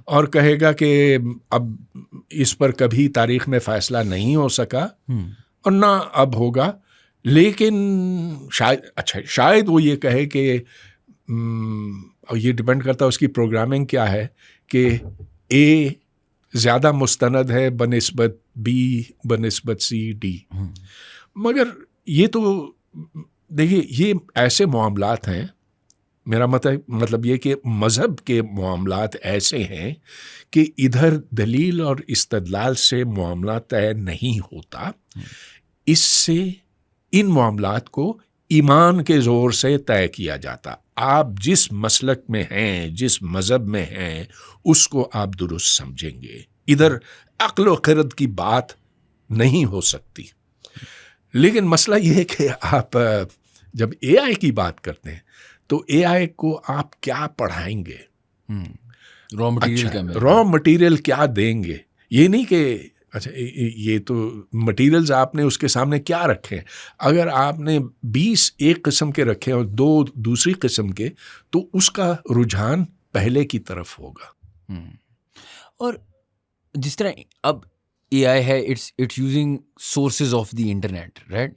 B: اور کہے گا کہ اب اس پر کبھی تاریخ میں فیصلہ نہیں ہو سکا اور نہ اب ہوگا. لیکن شاید وہ یہ کہے کہ یہ ڈپینڈ کرتا ہے اس کی پروگرامنگ کیا ہے, کہ اے زیادہ مستند ہے بنسبت بی بنسبت سی ڈی. مگر یہ تو دیکھیے, یہ ایسے معاملات ہیں, میرا مطلب یہ کہ مذہب کے معاملات ایسے ہیں کہ ادھر دلیل اور استدلال سے معاملہ طے نہیں ہوتا. اس سے ان معاملات کو ایمان کے زور سے طے کیا جاتا. آپ جس مسلک میں ہیں, جس مذہب میں ہیں, اس کو آپ درست سمجھیں گے. ادھر عقل و خرد کی بات نہیں ہو سکتی. لیکن مسئلہ یہ ہے کہ آپ جب اے آئی کی بات کرتے ہیں تو اے آئی کو آپ کیا پڑھائیں گے, را مٹیریل کیا دیں گے. یہ نہیں کہ اچھا یہ تو مٹیریلز آپ نے اس کے سامنے کیا رکھے ہیں. اگر آپ نے 20 ایک قسم کے رکھے اور 2 دوسری قسم کے, تو اس کا رجحان پہلے کی طرف ہوگا.
A: اور جس طرح اب اے آئی ہے, it's using sources of the internet, right.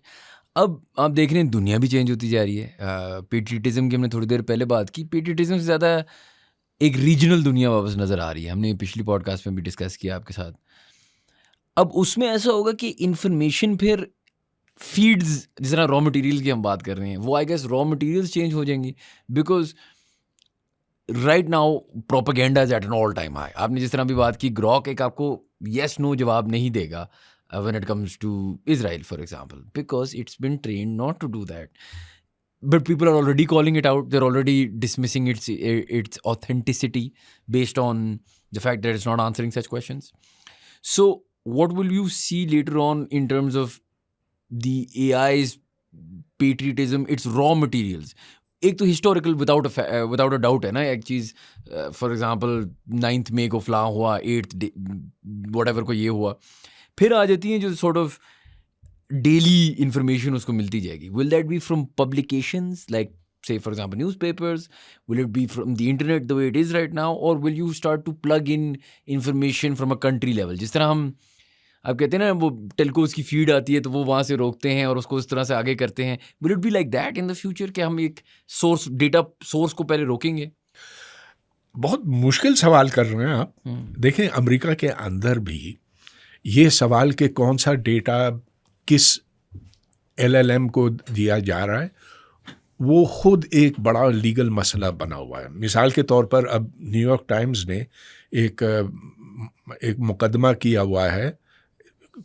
A: اب آپ دیکھ رہے ہیں دنیا بھی چینج ہوتی جا رہی ہے. پیٹریٹزم کی ہم نے تھوڑی دیر پہلے بات کی. پیٹریٹزم سے زیادہ ایک ریجنل دنیا واپس نظر آ رہی ہے. ہم نے پچھلی پوڈ کاسٹ میں بھی ڈسکس کیا آپ کے ساتھ. اب اس میں ایسا ہوگا کہ انفارمیشن پھر فیڈز جس طرح را مٹیریل کی ہم بات کر رہے ہیں, وہ I guess raw materials change ہو جائیں گی, because right now propaganda is at an all time high. آپ نے جس طرح بھی بات کی, گراک ایک آپ کو یس نو جواب نہیں دے گا when it comes to Israel, for example, because it's been trained not to do that. But people are already calling it out. They're already dismissing its authenticity based on the fact that it's not answering such questions. So what will you see later on in terms of the AI's patriotism, its raw materials? ایک تو historical without a doubt ہے نا ایک چیز. For example 9 مئی کو فلاں ہوا, 8 what ever کو یہ ہوا, پھر آ جاتی ہیں جو سارٹ آف ڈیلی انفارمیشن اس کو ملتی جائے گی. Will that be from publications like say for example newspapers? Will it be from the internet the way it is right now, or will you start to plug in information from a country level? جس طرح ہم آپ کہتے ہیں نا وہ telcos کی feed آتی ہے تو وہ وہاں سے روکتے ہیں اور اس کو اس طرح سے آگے کرتے ہیں. Will it be like that in the future کہ ہم ایک سورس ڈیٹا سورس کو پہلے روکیں گے؟
B: بہت مشکل سوال کر رہے ہیں آپ. دیکھیں امریکہ کے اندر بھی یہ سوال کہ کون سا ڈیٹا کس LLM کو دیا جا رہا ہے, وہ خود ایک بڑا لیگل مسئلہ بنا ہوا ہے. مثال کے طور پر اب نیو یارک ٹائمز نے ایک مقدمہ کیا ہوا ہے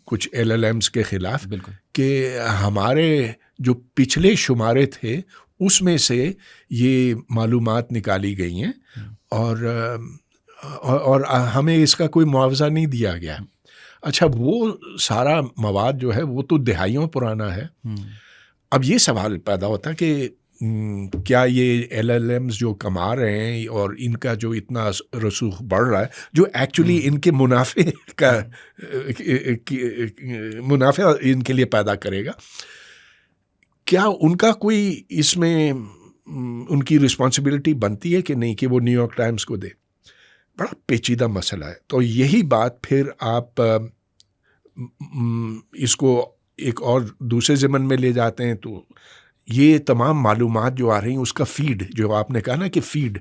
B: کچھ LLMs کے خلاف کہ ہمارے جو پچھلے شمارے تھے اس میں سے یہ معلومات نکالی گئی ہیں اور ہمیں اس کا کوئی معاوضہ نہیں دیا گیا. اچھا, وہ سارا مواد جو ہے وہ تو دہائیوں پرانا ہے. اب یہ سوال پیدا ہوتا ہے کہ کیا یہ LLMs جو کما رہے ہیں اور ان کا جو اتنا رسوخ بڑھ رہا ہے, جو ایکچولی ان کے منافع ان کے لیے پیدا کرے گا, کیا ان کا کوئی اس میں ان کی رسپانسبلٹی بنتی ہے کہ نہیں کہ وہ نیو یارک ٹائمز کو دے؟ بڑا پیچیدہ مسئلہ ہے. تو یہی بات پھر آپ اس کو ایک اور دوسرے ضمن میں لے جاتے ہیں تو یہ تمام معلومات جو آ رہی ہیں اس کا فیڈ, جو آپ نے کہا نا کہ فیڈ,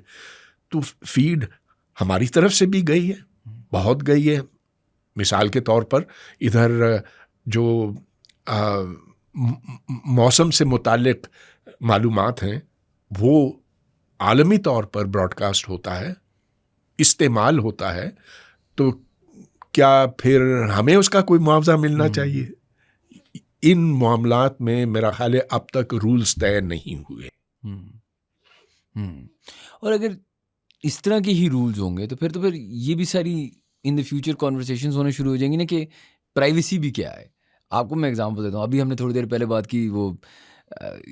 B: تو فیڈ ہماری طرف سے بھی گئی ہے, بہت گئی ہے. مثال کے طور پر ادھر جو موسم سے متعلق معلومات ہیں وہ عالمی طور پر براڈ کاسٹ ہوتا ہے, استعمال ہوتا ہے, تو کیا پھر ہمیں اس کا کوئی معاوضہ ملنا چاہیے؟ ان معاملات میں میرا خیال ہے اب تک رولز طے نہیں ہوئے.
A: اور اگر اس طرح کے ہی رولز ہوں گے تو پھر یہ بھی ساری ان دا فیوچر کانورسیشنز ہونا شروع ہو جائیں گی نا کہ پرائیویسی بھی کیا ہے. آپ کو میں ایگزامپل دیتا ہوں. ابھی ہم نے تھوڑی دیر پہلے بات کی وہ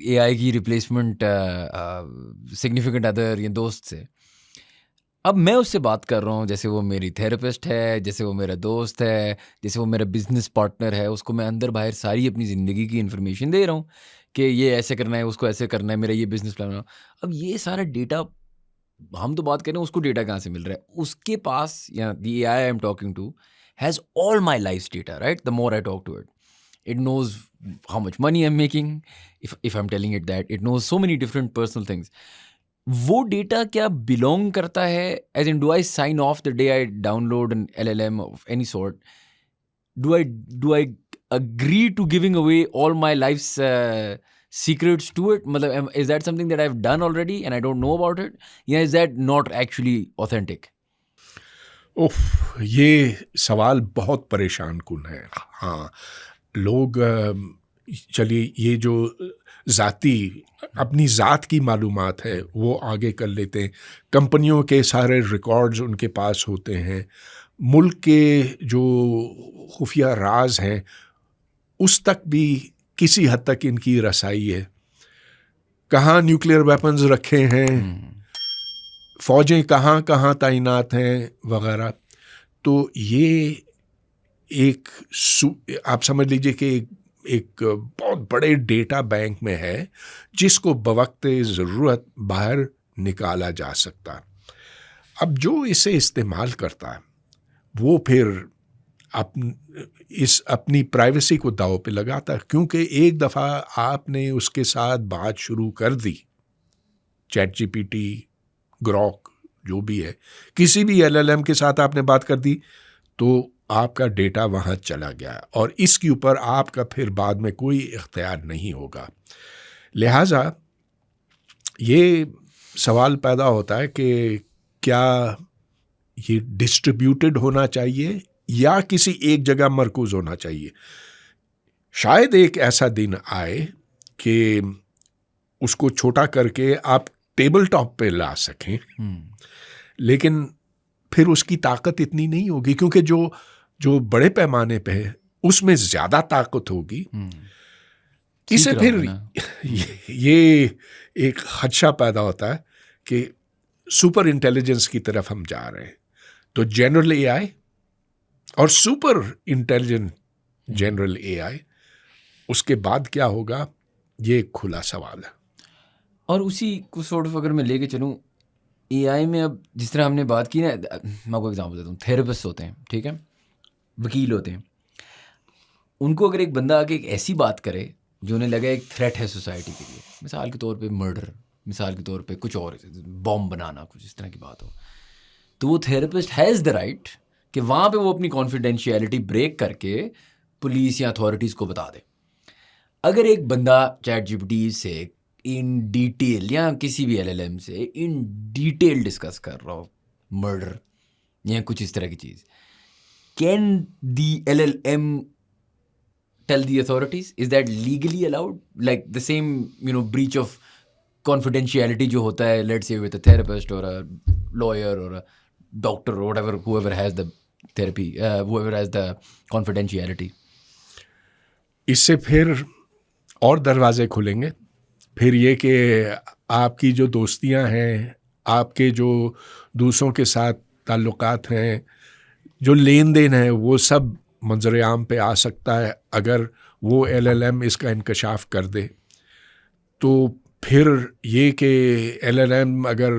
A: AI کی ریپلیسمنٹ سگنیفیکنٹ ادر یا دوست سے. اب میں اس سے بات کر رہا ہوں جیسے وہ میری تھراپسٹ ہے, جیسے وہ میرا دوست ہے, جیسے وہ میرا بزنس پارٹنر ہے. اس کو میں اندر باہر ساری اپنی زندگی کی انفارمیشن دے رہا ہوں کہ یہ ایسے کرنا ہے, اس کو ایسے کرنا ہے, میرا یہ بزنس پلان ہے. اب یہ سارا ڈیٹا ہم تو بات کریں اس کو ڈیٹا کہاں سے مل رہا ہے؟ اس کے پاس یا the AI I am talking to has all my life's data, right? The more I talk to it, it knows how much money I'm making, if I'm telling it that, it knows so many different personal things. وہ data کیا belong کرتا ہے, as in do I sign off the day I download an LLM of any sort, do I agree to giving away all my life's secrets to it? مطلب is that something that I've done already and I don't know about it? یا is that not actually authentic?
B: یہ سوال بہت پریشان کن ہے. ہاں, لوگ چلیے یہ جو ذاتی اپنی ذات کی معلومات ہے وہ آگے کر لیتے ہیں, کمپنیوں کے سارے ریکارڈز ان کے پاس ہوتے ہیں, ملک کے جو خفیہ راز ہیں اس تک بھی کسی حد تک ان کی رسائی ہے, کہاں نیوکلیئر ویپنز رکھے ہیں, فوجیں کہاں کہاں تعینات ہیں وغیرہ. تو یہ ایک آپ سمجھ لیجئے کہ ایک بہت بڑے ڈیٹا بینک میں ہے جس کو بوقت ضرورت باہر نکالا جا سکتا. اب جو اسے استعمال کرتا ہے وہ پھر اپنی پرائیویسی کو داؤ پہ لگاتا ہے, کیونکہ ایک دفعہ آپ نے اس کے ساتھ بات شروع کر دی, چیٹ GPT, گراک جو بھی ہے, کسی بھی LLM کے ساتھ آپ نے بات کر دی, تو آپ کا ڈیٹا وہاں چلا گیا اور اس کے اوپر آپ کا پھر بعد میں کوئی اختیار نہیں ہوگا. لہٰذا یہ سوال پیدا ہوتا ہے کہ کیا یہ ڈسٹریبیوٹیڈ ہونا چاہیے یا کسی ایک جگہ مرکوز ہونا چاہیے. شاید ایک ایسا دن آئے کہ اس کو چھوٹا کر کے آپ ٹیبل ٹاپ پہ لا سکیں, لیکن پھر اس کی طاقت اتنی نہیں ہوگی, کیونکہ جو بڑے پیمانے پہ ہے اس میں زیادہ طاقت ہوگی. اسے پھر یہ ایک خدشہ پیدا ہوتا ہے کہ سپر انٹیلیجنس کی طرف ہم جا رہے ہیں. تو جنرل اے آئی اور سپر انٹیلیجنٹ جنرل اے آئی, اس کے بعد کیا ہوگا, یہ ایک کھلا سوال ہے.
A: اور اسی کو سورٹ آف اگر میں لے کے چلوں اے آئی میں, اب جس طرح ہم نے بات کی نا, میں آپ کو ایگزامپل دیتا ہوں. تھیراپسٹ ہوتے ہیں, ٹھیک ہے, وکیل ہوتے ہیں. ان کو اگر ایک بندہ آ کے ایک ایسی بات کرے جو انہیں لگا ایک تھریٹ ہے سوسائٹی کے لیے, مثال کے طور پہ مرڈر, مثال کے طور پہ کچھ اور بام بنانا, کچھ اس طرح کی بات ہو, تو وہ تھیراپسٹ ہیز دا رائٹ کہ وہاں پہ وہ اپنی کانفیڈینشیلٹی بریک کر کے پولیس یا اتھارٹیز کو بتا دے. اگر ایک بندہ چیٹ جی پی ٹی سے ان ڈیٹیل یا کسی بھی ایل ایل ایم سے ان ڈیٹیل ڈسکس کر رہا ہو مرڈر یا کچھ اس طرح کی چیز, can the L L M tell the authorities? Is that legally allowed? Like the same, breach of confidentiality جو ہوتا ہے, let's say with a therapist or a lawyer or a doctor or whatever, whoever has the therapy, whoever has the confidentiality.
B: اس سے پھر اور دروازے کھلیں گے. پھر یہ کہ آپ کی جو دوستیاں ہیں, آپ کے جو دوسروں کے ساتھ تعلقات ہیں, جو لین دین ہے, وہ سب منظر عام پہ آ سکتا ہے اگر وہ ایل ایل ایم اس کا انکشاف کر دے. تو پھر یہ کہ ایل ایل ایم اگر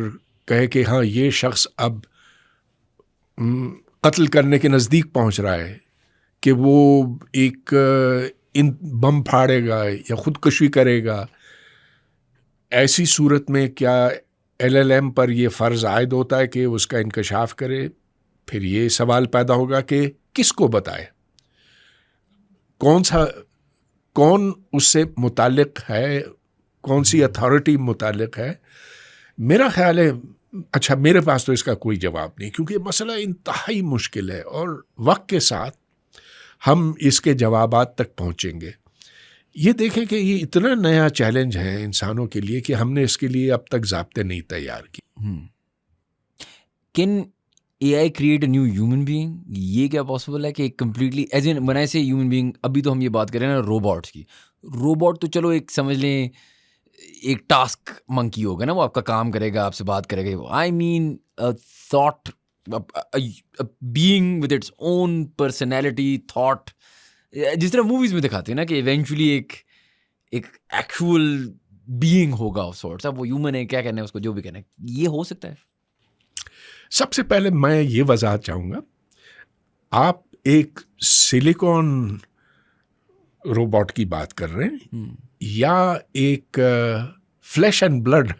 B: کہے کہ ہاں یہ شخص اب قتل کرنے کے نزدیک پہنچ رہا ہے, کہ وہ ایک بم پھاڑے گا یا خودکشی کرے گا, ایسی صورت میں کیا ایل ایل ایم پر یہ فرض عائد ہوتا ہے کہ اس کا انکشاف کرے؟ پھر یہ سوال پیدا ہوگا کہ کس کو بتائے, کون اس سے متعلق ہے, کون سی اتھارٹی متعلق ہے. میرا خیال ہے, اچھا میرے پاس تو اس کا کوئی جواب نہیں, کیونکہ مسئلہ انتہائی مشکل ہے اور وقت کے ساتھ ہم اس کے جوابات تک پہنچیں گے. یہ دیکھیں کہ یہ اتنا نیا چیلنج ہے انسانوں کے لیے کہ ہم نے اس کے لیے اب تک ضابطے نہیں تیار کیے.
A: Can A I create a new human being? یہ کیا پاسبل ہے کہ کمپلیٹلی ایز این بنائے سے ہیومن بینگ؟ ابھی تو ہم یہ بات کر رہے ہیں نا روبوٹس کی. روبوٹ تو چلو ایک سمجھ لیں ایک ٹاسک منکی ہوگا نا, وہ آپ کا کام کرے گا, آپ سے بات کرے گا. I mean that being with its own personality, that, جس طرح موویز میں دکھاتے ہیں نا کہ ایونچولی ایک ایکچوئل بینگ ہوگا آف سارٹس. اب وہ ہیومن ہے, کیا کہنا ہے اس کو, جو بھی کہنا ہے, یہ ہو سکتا ہے؟
B: سب سے پہلے میں یہ وضاحت چاہوں گا, آپ ایک سلیکون روبوٹ کی بات کر رہے ہیں یا ایک فلیش اینڈ بلڈ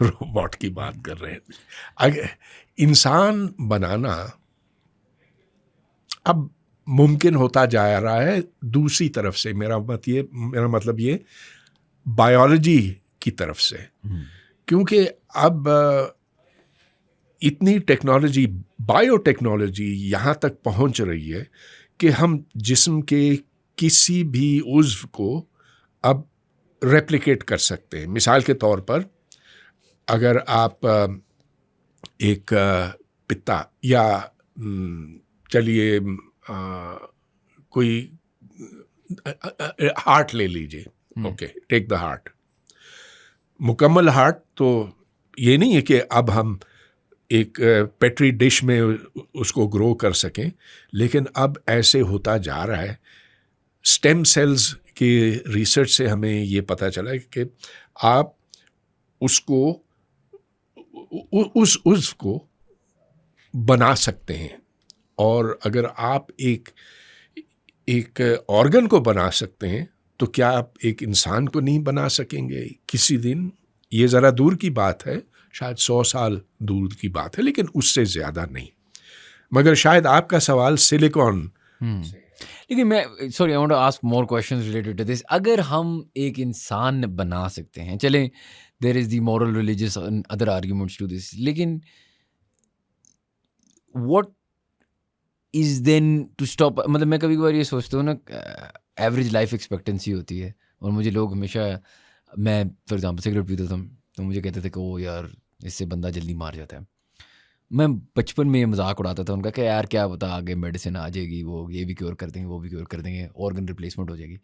B: روبوٹ کی بات کر رہے ہیں؟ اگر انسان بنانا اب ممکن ہوتا جا رہا ہے دوسری طرف سے, میرا مطلب یہ بایولوجی کی طرف سے, کیونکہ اب اتنی ٹیکنالوجی, بایو ٹیکنالوجی یہاں تک پہنچ رہی ہے کہ ہم جسم کے کسی بھی عضو کو اب ریپلیکیٹ کر سکتے ہیں. مثال کے طور پر اگر آپ ایک پتا یا چلیے کوئی ہارٹ لے لیجیے, اوکے, ٹیک دا ہارٹ, مکمل ہارٹ تو یہ نہیں ہے کہ اب ہم ایک پیٹری ڈش میں اس کو گرو کر سکیں, لیکن اب ایسے ہوتا جا رہا ہے. اسٹیم سیلز کی ریسرچ سے ہمیں یہ پتہ چلا کہ آپ اس عضو کو بنا سکتے ہیں, اور اگر آپ ایک آرگن کو بنا سکتے ہیں تو کیا آپ ایک انسان کو نہیں بنا سکیں گے کسی دن؟ یہ ذرا دور کی بات ہے, شاید 100 سال دور کی بات ہے, لیکن اس سے زیادہ نہیں. مگر شاید آپ کا سوال سلیکون.
A: لیکن میں sorry I want to ask more questions related to this. اگر ہم ایک انسان بنا سکتے ہیں, چلیں there is the moral religious and other arguments to this, لیکن what is then to stop. مطلب میں کبھی کبھار یہ سوچتا ہوں نا, ایوریج لائف ایکسپیکٹنسی ہوتی ہے, اور مجھے لوگ ہمیشہ, میں فار ایگزامپل سگریٹ پیتا تھا تو مجھے کہتے تھے کہ وہ یار اس سے بندہ جلدی مار جاتا ہے. میں بچپن میں یہ مذاق اڑاتا تھا ان کا کہ یار کیا پتا آگے میڈیسن آ جائے گی, وہ یہ بھی کیور کر دیں گے, وہ بھی کیور کر دیں گے, آرگن ریپلیسمنٹ ہو جائے گی.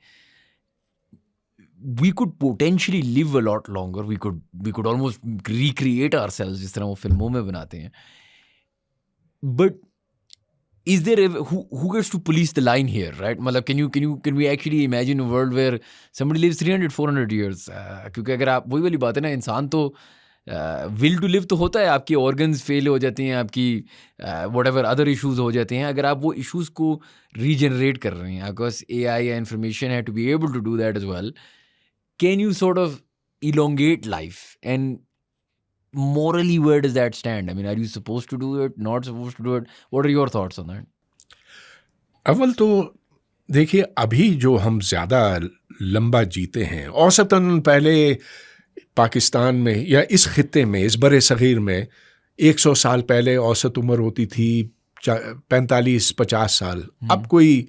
A: We could potentially live a lot longer, we could almost recreate our cells جس طرح وہ فلموں میں بناتے ہیں. But is there who gets to police the line here, right? مطلب can we actually imagine a world where somebody lives 300-400 years? کیونکہ اگر آپ, وہی والی بات ہے نا, انسان تو will to live تو ہوتا ہے, آپ کی organs فیل ہو جاتی ہیں, آپ کی whatever other issues ہو جاتے ہیں, اگر آپ وہ ایشوز کو ریجنریٹ کر رہے ہیں, because AI information had to be able to do that as well. Can you sort of elongate life? And morally, where does that stand? I mean, are you supposed to do it, not supposed to do it? What are your thoughts on that?
B: اول تو دیکھیے, ابھی جو ہم زیادہ لمبا جیتے ہیں, اوسطاً پہلے پاکستان میں یا اس خطے میں, اس برِ صغیر میں 100 سال پہلے اوسط عمر ہوتی تھی 45-50 سال. اب کوئی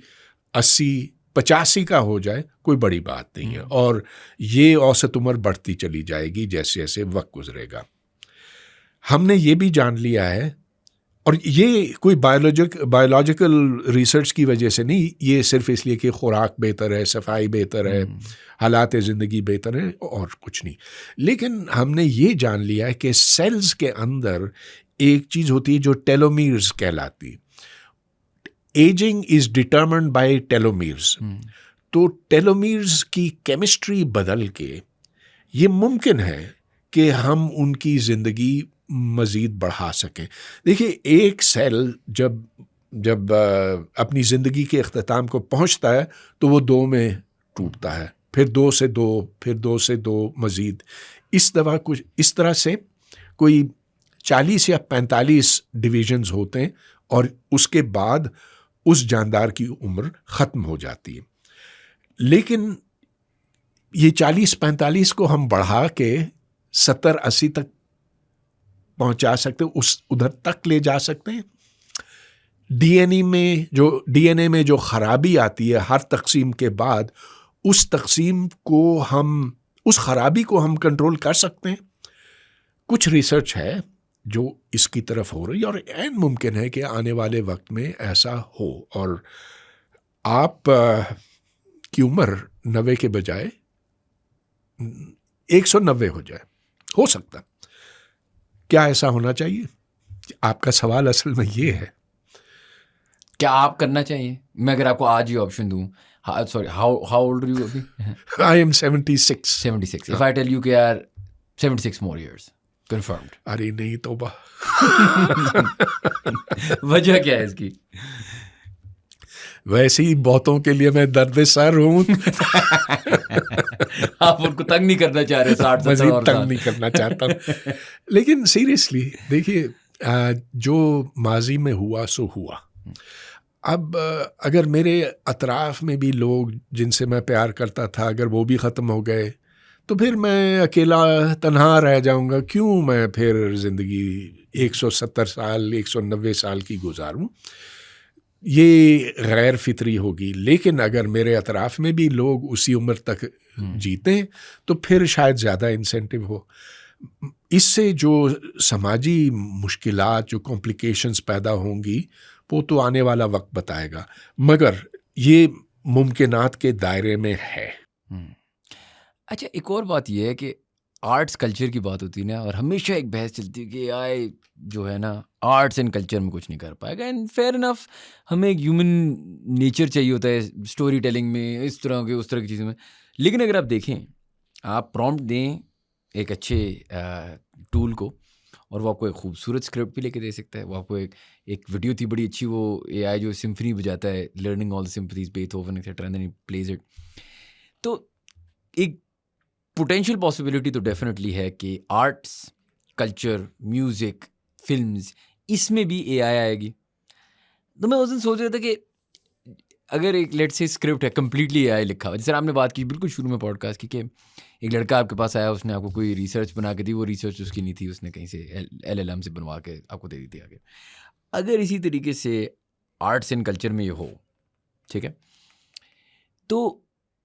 B: 80-85 کا ہو جائے کوئی بڑی بات نہیں ہے, اور یہ اوسط عمر بڑھتی چلی جائے گی جیسے جیسے وقت گزرے گا. ہم نے یہ بھی جان لیا ہے, اور یہ کوئی بایولوجیکل ریسرچ کی وجہ سے نہیں, یہ صرف اس لیے کہ خوراک بہتر ہے, صفائی بہتر ہے, حالات زندگی بہتر ہے, اور کچھ نہیں. لیکن ہم نے یہ جان لیا ہے کہ سیلز کے اندر ایک چیز ہوتی ہے جو ٹیلومیرز کہلاتی. Ageing is determined by telomeres. تو ٹیلومیرز کی کیمسٹری بدل کے یہ ممکن ہے کہ ہم ان کی زندگی مزید بڑھا سکیں. دیکھیے, ایک سیل جب اپنی زندگی کے اختتام کو پہنچتا ہے تو وہ 2 میں ٹوٹتا ہے, پھر 2 سے 2, پھر 2 سے 2 مزید. اس طرح سے کوئی 40 یا 45 ڈویژنز ہوتے ہیں, اور اس کے بعد اس جاندار کی عمر ختم ہو جاتی ہے. لیکن یہ 40-45 کو ہم بڑھا کے 70-80 تک پہنچا سکتے, ادھر تک لے جا سکتے ہیں. ڈی این اے میں جو خرابی آتی ہے ہر تقسیم کے بعد, اس تقسیم کو اس خرابی کو ہم کنٹرول کر سکتے ہیں. کچھ ریسرچ ہے جو اس کی طرف ہو رہی ہے, اور عین ممکن ہے کہ آنے والے وقت میں ایسا ہو, اور آپ کی عمر 90 کے بجائے 190 ہو جائے. ہو سکتا. کیا ایسا ہونا چاہیے؟ آپ کا سوال اصل میں یہ ہے.
A: کیا آپ کرنا چاہیے؟ میں اگر آپ کو آج ہی آپشن دوں, sorry, how old are you ابھی?
B: I am 76.
A: If I tell you کہ یار 76 more years confirmed.
B: ارے نہیں, توبہ.
A: وجہ کیا ہے اس کی؟
B: ویسے ہی بہتوں کے لیے میں درد سر ہوں.
A: آپ ان کو تنگ نہیں کرنا چاہ رہے, 60
B: مزید تنگ نہیں کرنا چاہتا ہوں. لیکن سیریسلی دیکھیے, جو ماضی میں ہوا سو ہوا. اب اگر میرے اطراف میں بھی لوگ جن سے میں پیار کرتا تھا اگر وہ بھی ختم ہو گئے تو پھر میں اکیلا تنہا رہ جاؤں گا. کیوں میں پھر زندگی 170 سال 190 سال کی گزاروں؟ یہ غیر فطری ہوگی. لیکن اگر میرے اطراف میں بھی لوگ اسی عمر تک جیتے تو پھر شاید زیادہ انسینٹیو ہو. اس سے جو سماجی مشکلات, جو کمپلیکیشنز پیدا ہوں گی وہ تو آنے والا وقت بتائے گا, مگر یہ ممکنات کے دائرے میں ہے.
A: اچھا, ایک اور بات یہ ہے کہ آرٹس کلچر کی بات ہوتی ہے نا, اور ہمیشہ ایک بحث چلتی ہے کہ آئے جو ہے نا آرٹس اینڈ کلچر میں کچھ نہیں کر پائے گا. اینڈ فیئر انف, ہمیں ایک ہیومن نیچر چاہیے ہوتا ہے اسٹوری ٹیلنگ میں, اس طرح کی چیزوں میں. لیکن اگر آپ دیکھیں, آپ پرومپٹ دیں ایک اچھے ٹول کو, اور وہ آپ کو ایک خوبصورت اسکرپٹ بھی لے کے دے سکتا ہے. وہ آپ کو ایک ویڈیو تھی بڑی اچھی, وہ اے آئی جو سمفنی بجاتا ہے, learning all symphonies, Beethoven etcetera, and then he plays it. تو ایک پوٹینشیل پاسبلٹی تو ڈیفینیٹلی ہے کہ آرٹس, کلچر, میوزک, فلمز, اس میں بھی اے آئی آئے گی. تو میں اس دن سوچ رہا تھا کہ اگر ایک لیٹ سے اسکرپٹ ہے کمپلیٹلی اے آئی لکھا ہوا، جیسے آپ نے بات کی بالکل شروع میں پوڈ کاسٹ کی کہ ایک لڑکا آپ کے پاس آیا، اس نے آپ کو کوئی ریسرچ بنا کے دی، وہ ریسرچ اس کی نہیں تھی، اس نے کہیں سے ایل ایل ایم سے بنوا کے آپ کو دے دی تھی آگے. اگر اسی طریقے سے آرٹس اینڈ کلچر میں یہ ہو، ٹھیک ہے، تو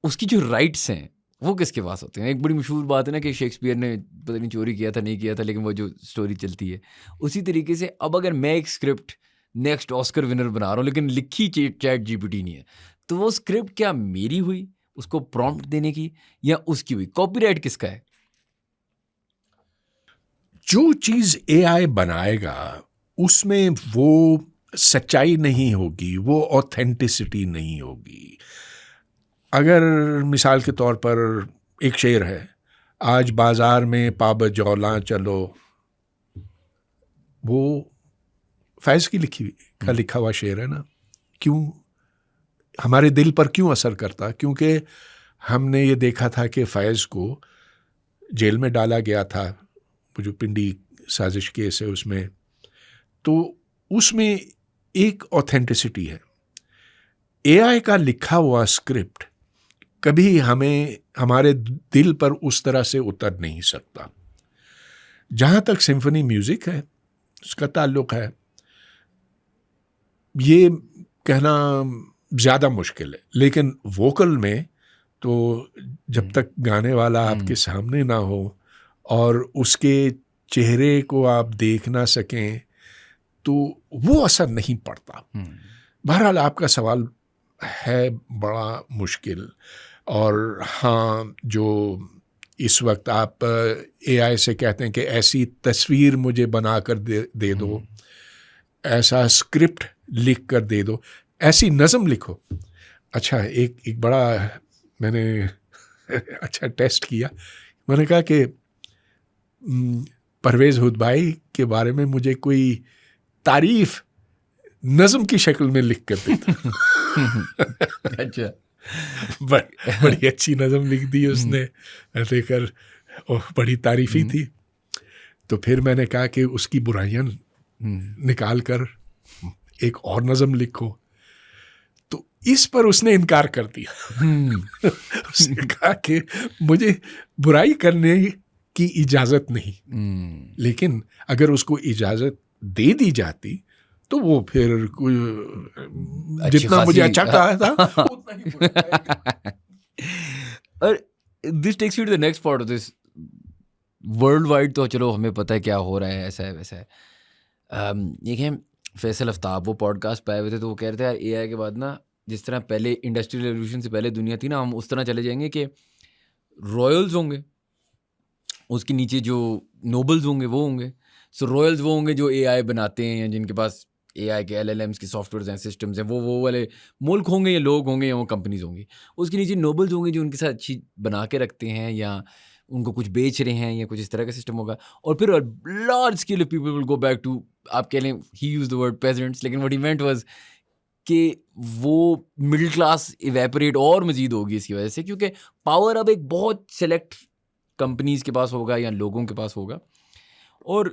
A: اس کی جو رائٹس ہیں وہ کس کے پاس ہوتے ہیں؟ ایک بڑی مشہور بات ہے نا کہ شیکسپیئر نے پتہ نہیں چوری کیا تھا نہیں کیا تھا، لیکن وہ جو اسٹوری چلتی ہے اسی طریقے سے اب اگر میں ایک اسکرپٹ نیکسٹ آسکر ونر بنا رہا ہوں لیکن لکھی چیٹ جی پی ٹی نہیں ہے، تو وہ اسکرپٹ کیا میری ہوئی اس کو پرومپٹ دینے کی یا اس کی ہوئی؟ کاپی رائٹ کس کا ہے؟
B: جو چیز اے آئی بنائے گا اس میں وہ سچائی نہیں ہوگی، وہ اوتھینٹسٹی نہیں ہوگی. اگر مثال کے طور پر ایک شعر ہے، آج بازار میں پاب جولاں چلو، وہ فیض کی لکھا ہوا شعر ہے نا. کیوں ہمارے دل پر کیوں اثر کرتا؟ کیونکہ ہم نے یہ دیکھا تھا کہ فیض کو جیل میں ڈالا گیا تھا، وہ جو پنڈی سازش کیس ہے اس میں، تو اس میں ایک اوتھینٹسٹی ہے. اے آئی کا لکھا ہوا اسکرپٹ کبھی ہمارے دل پر اس طرح سے اتر نہیں سکتا. جہاں تک سمفنی میوزک ہے اس کا تعلق ہے، یہ کہنا زیادہ مشکل ہے، لیکن ووکل میں تو جب تک گانے والا آپ کے سامنے نہ ہو اور اس کے چہرے کو آپ دیکھ نہ سکیں تو وہ اثر نہیں پڑتا. بہرحال آپ کا سوال ہے بڑا مشکل. اور ہاں، جو اس وقت آپ اے آئی سے کہتے ہیں کہ ایسی تصویر مجھے بنا کر دے دو، ایسا اسکرپٹ لکھ کر دے دو، ایسی نظم لکھو. اچھا، ایک بڑا میں نے اچھا ٹیسٹ کیا. میں نے کہا کہ پرویز ہدبائی کے بارے میں مجھے کوئی تعریف نظم کی شکل میں لکھ کر دیتا.
A: اچھا،
B: بڑی اچھی نظم لکھ دی اس نے، لے کر بڑی تعریفی تھی. تو پھر میں نے کہا کہ اس کی برائیاں نکال کر ایک اور نظم لکھو. تو اس پر اس نے انکار کر دیا. اس نے کہا کہ مجھے برائی کرنے کی اجازت نہیں، لیکن اگر اس کو اجازت دے دی جاتی تو وہ پھر جتنا مجھے اچھا کہا تھا اتنا ہی برا کہے گا.
A: اور this takes you to the next part of this. World wide تو چلو ہمیں پتہ ہے کیا ہو رہا ہے، ایسا ہے ویسا ہے. ایک ہے فیصل آفتاب، وہ پوڈ کاسٹ پہ آئے ہوئے تھے تو وہ کہہ رہے تھے یار اے آئی کے بعد نا جس طرح پہلے انڈسٹریل ریولیوشن سے پہلے دنیا تھی نا، ہم اس طرح چلے جائیں گے کہ رائلز ہوں گے، اس کے نیچے جو نوبلز ہوں گے وہ ہوں گے. سو رائلز وہ ہوں گے جو اے آئی بناتے ہیں، جن کے پاس اے آئی کے ایل ایل ایمس کے سافٹ ویئرز ہیں، سسٹمز ہیں، وہ والے ملک ہوں گے یا لوگ ہوں گے یا وہ کمپنیز ہوں گی. اس کے نیچے نوبلز ہوں گے جو ان کے ساتھ اچھی بنا کے رکھتے ہیں یا ان کو کچھ بیچ رہے ہیں یا کچھ اس طرح کا سسٹم ہوگا. اور پھر large scale of people will go back to, آپ کہہ لیں he use the word peasants, لیکن واٹ ہی مینٹ واز کہ وہ مڈل کلاس ایویپریٹ اور مزید ہوگی اس کی وجہ سے، کیونکہ پاور اب ایک بہت سلیکٹ کمپنیز کے پاس ہوگا یا لوگوں کے پاس ہوگا. اور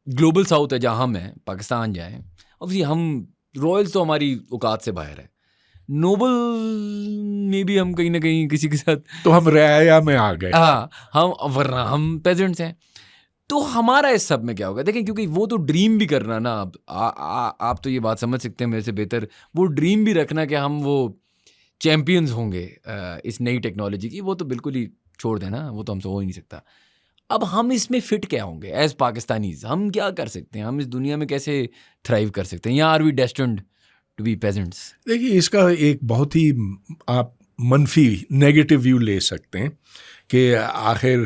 A: گلوبل ساؤتھ ہے جہاں ہم ہیں، پاکستان جائیں، obviously ہم رائلز تو ہماری اوقات سے باہر ہے. نوبل میں بھی ہم کہیں نہ کہیں کسی کے ساتھ
B: تو ہم رعایا میں آ گئے.
A: ہم ورنہ ہم پیزنٹس ہیں. تو ہمارا اس سب میں کیا ہوگا؟ دیکھیں، کیونکہ وہ تو ڈریم بھی کرنا نا، اب آپ تو یہ بات سمجھ سکتے ہیں میرے سے بہتر، وہ ڈریم بھی رکھنا کہ ہم وہ چیمپئنز ہوں گے اس نئی ٹیکنالوجی کی، وہ تو بالکل ہی چھوڑ دیں نا، وہ تو ہم سے ہو ہی نہیں سکتا. اب ہم اس میں فٹ کیا ہوں گے ایز پاکستانیز؟ ہم کیا کر سکتے ہیں؟ ہم اس دنیا میں کیسے تھرائیو کر سکتے ہیں؟ یا are we destined to be peasants?
B: دیکھیے، اس کا ایک بہت ہی آپ منفی نیگیٹو ویو لے سکتے ہیں کہ آخر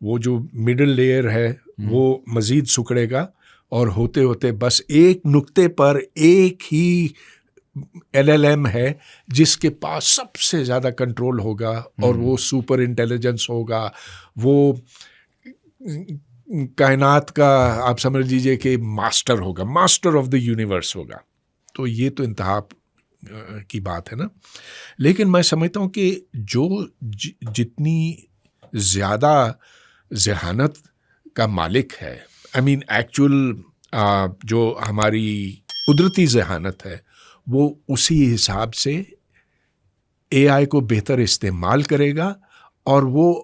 B: وہ جو مڈل لیئر ہے وہ مزید سکڑے گا، اور ہوتے ہوتے بس ایک نقطے پر ایک ہی ایل ایل ایم ہے جس کے پاس سب سے زیادہ کنٹرول ہوگا، اور وہ سپر انٹیلیجنس ہوگا، وہ کائنات کا آپ سمجھ لیجیے کہ ماسٹر ہوگا، ماسٹر آف دا یونیورس ہوگا. تو یہ تو انتہا کی بات ہے نا. لیکن میں سمجھتا ہوں کہ جو جتنی زیادہ ذہانت کا مالک ہے، ایکچوئل جو ہماری قدرتی ذہانت ہے، وہ اسی حساب سے اے آئی کو بہتر استعمال کرے گا اور وہ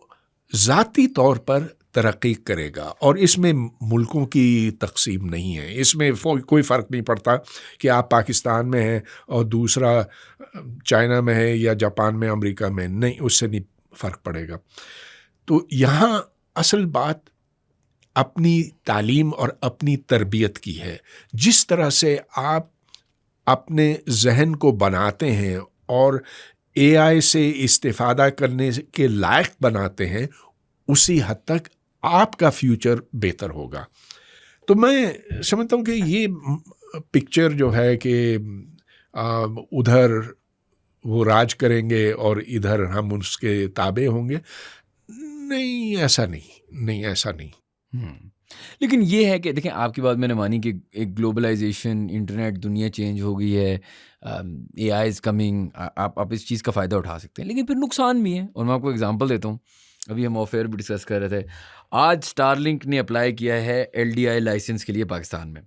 B: ذاتی طور پر ترقی کرے گا. اور اس میں ملکوں کی تقسیم نہیں ہے، اس میں کوئی فرق نہیں پڑتا کہ آپ پاکستان میں ہیں اور دوسرا چائنا میں ہے یا جاپان میں، امریکہ میں، نہیں، اس سے نہیں فرق پڑے گا. تو یہاں اصل بات اپنی تعلیم اور اپنی تربیت کی ہے. جس طرح سے آپ اپنے ذہن کو بناتے ہیں اور اے آئی سے استفادہ کرنے کے لائق بناتے ہیں، اسی حد تک آپ کا فیوچر بہتر ہوگا. تو میں سمجھتا ہوں کہ یہ پکچر جو ہے کہ ادھر وہ راج کریں گے اور ادھر ہم اس کے تابع ہوں گے، نہیں، ایسا نہیں.
A: لیکن یہ ہے کہ دیکھیں، آپ کی بات میں نے مانی کہ ایک گلوبلائزیشن، انٹرنیٹ، دنیا چینج ہو گئی ہے، اے آئی از کمنگ، آپ اس چیز کا فائدہ اٹھا سکتے ہیں، لیکن پھر نقصان بھی ہے. اور میں آپ کو ایگزامپل دیتا ہوں. ابھی ہم آف ایئر بھی ڈسکس کر رہے تھے. آج اسٹار لنک نے اپلائی کیا ہے LDI لائسنس کے لیے پاکستان میں.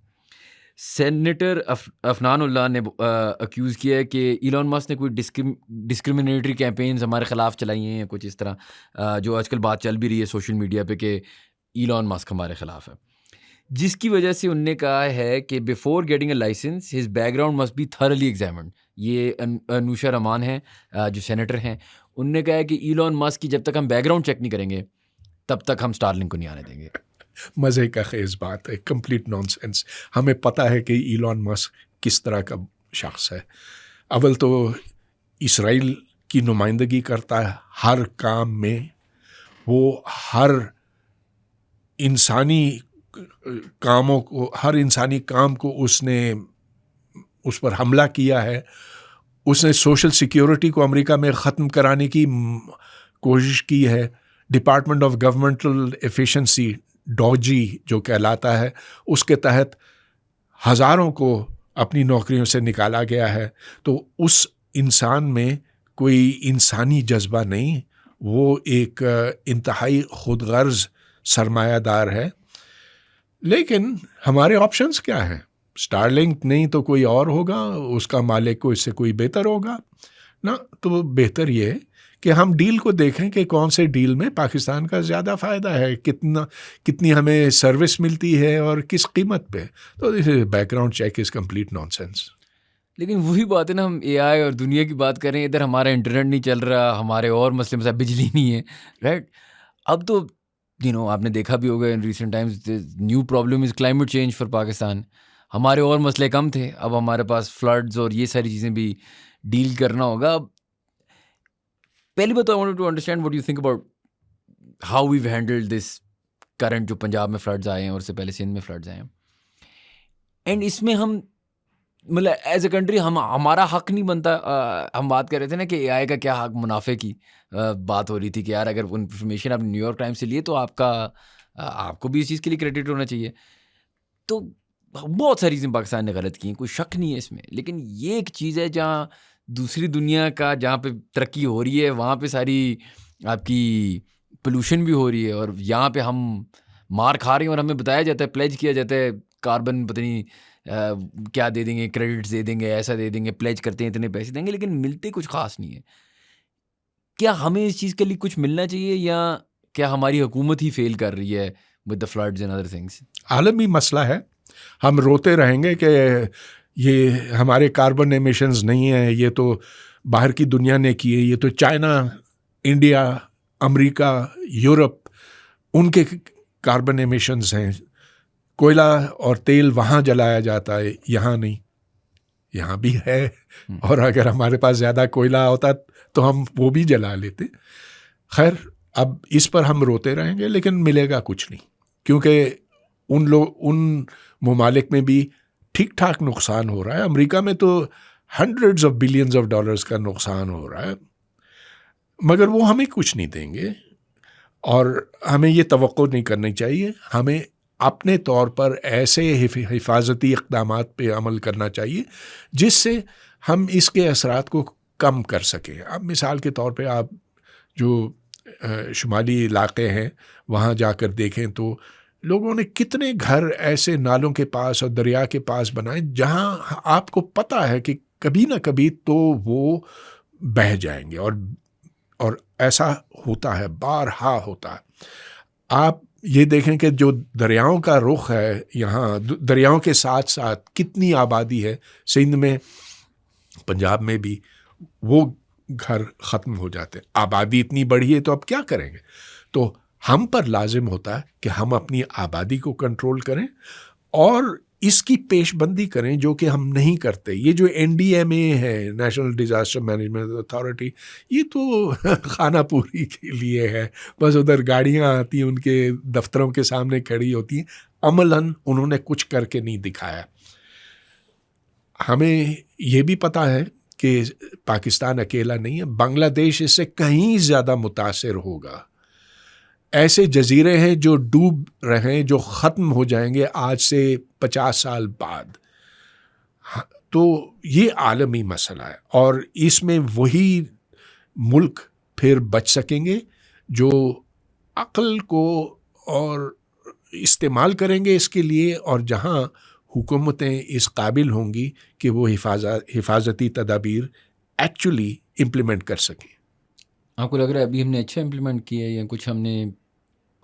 A: سینیٹر افنان اللہ نے اکیوز کیا ہے کہ ایلون مسک نے کوئی ڈسکریمنیٹری کیمپینز ہمارے خلاف چلائی ہیں، کچھ اس طرح، جو آج کل بات چل بھی رہی ہے سوشل میڈیا پہ کہ ایلون مسک ہمارے خلاف ہے، جس کی وجہ سے انہوں نے کہا ہے کہ before getting a licence his background must be thoroughly examined. یہ انوشا رحمان ہیں جو سینیٹر ہیں، انہوں نے کہا ہے کہ ایلون مسک کی جب تک ہم بیک گراؤنڈ چیک نہیں کریں گے تب تک ہم اسٹار لنک کو نہیں آنے دیں گے.
B: مزے کا خیز بات ہے، کمپلیٹ نان سینس. ہمیں پتہ ہے کہ ایلون مسک کس طرح کا شخص ہے. اول تو اسرائیل کی نمائندگی کرتا ہے ہر کام میں، وہ ہر انسانی کام کو اس نے اس پر حملہ کیا ہے. اس نے سوشل سیکیورٹی کو امریکہ میں ختم کرانے کی کوشش کی ہے. Department of governmental efficiency, doji جو کہلاتا ہے، اس کے تحت ہزاروں کو اپنی نوکریوں سے نکالا گیا ہے. تو اس انسان میں کوئی انسانی جذبہ نہیں، وہ ایک انتہائی خود غرض سرمایہ دار ہے. لیکن ہمارے آپشنز کیا ہیں؟ اسٹار لنک نہیں تو کوئی اور ہوگا، اس کا مالک کو اس سے کوئی بہتر ہوگا نا. تو بہتر یہ ہے کہ ہم ڈیل کو دیکھیں کہ کون سے ڈیل میں پاکستان کا زیادہ فائدہ ہے، کتنی ہمیں سروس ملتی ہے اور کس قیمت پہ. تو back ground check is complete naan sense.
A: لیکن وہی بات ہے نا، ہم اے آئی اور دنیا کی بات کریں، ادھر ہمارا انٹرنیٹ نہیں چل رہا، ہمارے اور مسئلے مثلا بجلی نہیں ہے، رائٹ. اب تو آپ نے دیکھا بھی ہوگا in recent Times, new problem is climate change for Pakistan. ہمارے اور مسئلے کم تھے، اب ہمارے پاس فلڈز اور یہ ساری چیزیں بھی ڈیل کرنا ہوگا. پہلی بات، I wanted to understand what you think about how we've handled this current جو پنجاب میں فلڈز آئے ہیں اور اس سے پہلے سندھ میں فلڈز آئے ہیں. اینڈ اس میں ہم مطلب ایز اے کنٹری ہمارا حق نہیں بنتا. ہم بات کر رہے تھے نا کہ اے آئی کا کیا حق، منافع کی بات ہو رہی تھی کہ یار اگر وہ انفارمیشن آپ نے نیو یارک ٹائمز سے لیے تو آپ کو بھی اس چیز کے لیے کریڈٹ ہونا چاہیے. تو بہت ساری چیزیں پاکستان نے غلط کی ہیں، کوئی شک نہیں ہے اس میں. لیکن یہ ایک چیز ہے جہاں دوسری دنیا کا، جہاں پہ ترقی ہو رہی ہے، وہاں پہ ساری آپ کی پولوشن بھی ہو رہی ہے، اور یہاں پہ ہم مار کھا رہے ہیں اور ہمیں بتایا جاتا ہے، پلیج کیا جاتا ہے کاربن پتہ نہیں کیا دے دیں گے، کریڈٹس دے دیں گے، ایسا دے دیں گے، پلیج کرتے ہیں اتنے پیسے دیں گے، لیکن ملتے کچھ خاص نہیں ہے. کیا ہمیں اس چیز کے لیے کچھ ملنا چاہیے، یا کیا ہماری حکومت ہی فیل کر رہی ہے with the floods and other things?
B: عالمی مسئلہ ہے. ہم روتے رہیں گے کہ یہ ہمارے کاربن ایمیشنز نہیں ہیں، یہ تو باہر کی دنیا نے کیے، یہ تو چائنا، انڈیا، امریکہ، یورپ، ان کے کاربن ایمیشنز ہیں. کوئلہ اور تیل وہاں جلایا جاتا ہے، یہاں نہیں. یہاں بھی ہے، اور اگر ہمارے پاس زیادہ کوئلہ ہوتا تو ہم وہ بھی جلا لیتے. خیر، اب اس پر ہم روتے رہیں گے لیکن ملے گا کچھ نہیں، کیونکہ ان ممالک میں بھی ٹھیک ٹھاک نقصان ہو رہا ہے. امریکہ میں تو hundreds of billions of dollars کا نقصان ہو رہا ہے، مگر وہ ہمیں کچھ نہیں دیں گے. اور ہمیں یہ توقع نہیں کرنی چاہیے. ہمیں اپنے طور پر ایسے حفاظتی اقدامات پہ عمل کرنا چاہیے جس سے ہم اس کے اثرات کو کم کر سکیں. اب مثال کے طور پہ آپ جو شمالی علاقے ہیں وہاں جا کر دیکھیں تو لوگوں نے کتنے گھر ایسے نالوں کے پاس اور دریا کے پاس بنائے جہاں آپ کو پتہ ہے کہ کبھی نہ کبھی تو وہ بہہ جائیں گے، اور ایسا ہوتا ہے، بارہا ہوتا ہے۔ آپ یہ دیکھیں کہ جو دریاؤں کا رخ ہے یہاں، دریاؤں کے ساتھ ساتھ کتنی آبادی ہے، سندھ میں، پنجاب میں بھی، وہ گھر ختم ہو جاتے ہیں۔ آبادی اتنی بڑھی ہے تو اب کیا کریں گے؟ تو ہم پر لازم ہوتا ہے کہ ہم اپنی آبادی کو کنٹرول کریں اور اس کی پیش بندی کریں، جو کہ ہم نہیں کرتے۔ یہ جو NDMA ہے، نیشنل ڈیزاسٹر مینجمنٹ اتھارٹی، یہ تو خانہ پوری کے لیے ہے، بس ادھر گاڑیاں آتی ہیں، ان کے دفتروں کے سامنے کھڑی ہوتی ہیں، عملاً انہوں نے کچھ کر کے نہیں دکھایا۔ ہمیں یہ بھی پتہ ہے کہ پاکستان اکیلا نہیں ہے، بنگلہ دیش اس سے کہیں زیادہ متاثر ہوگا۔ ایسے جزیرے ہیں جو ڈوب رہے ہیں، جو ختم ہو جائیں گے آج سے 50 سال بعد۔ تو یہ عالمی مسئلہ ہے، اور اس میں وہی ملک پھر بچ سکیں گے جو عقل کو اور استعمال کریں گے اس کے لیے، اور جہاں حکومتیں اس قابل ہوں گی کہ وہ حفاظتی تدابیر ایکچولی امپلیمنٹ کر سکیں۔
A: آپ کو لگ رہا ہے ابھی ہم نے اچھا امپلیمنٹ کیا ہے، یا کچھ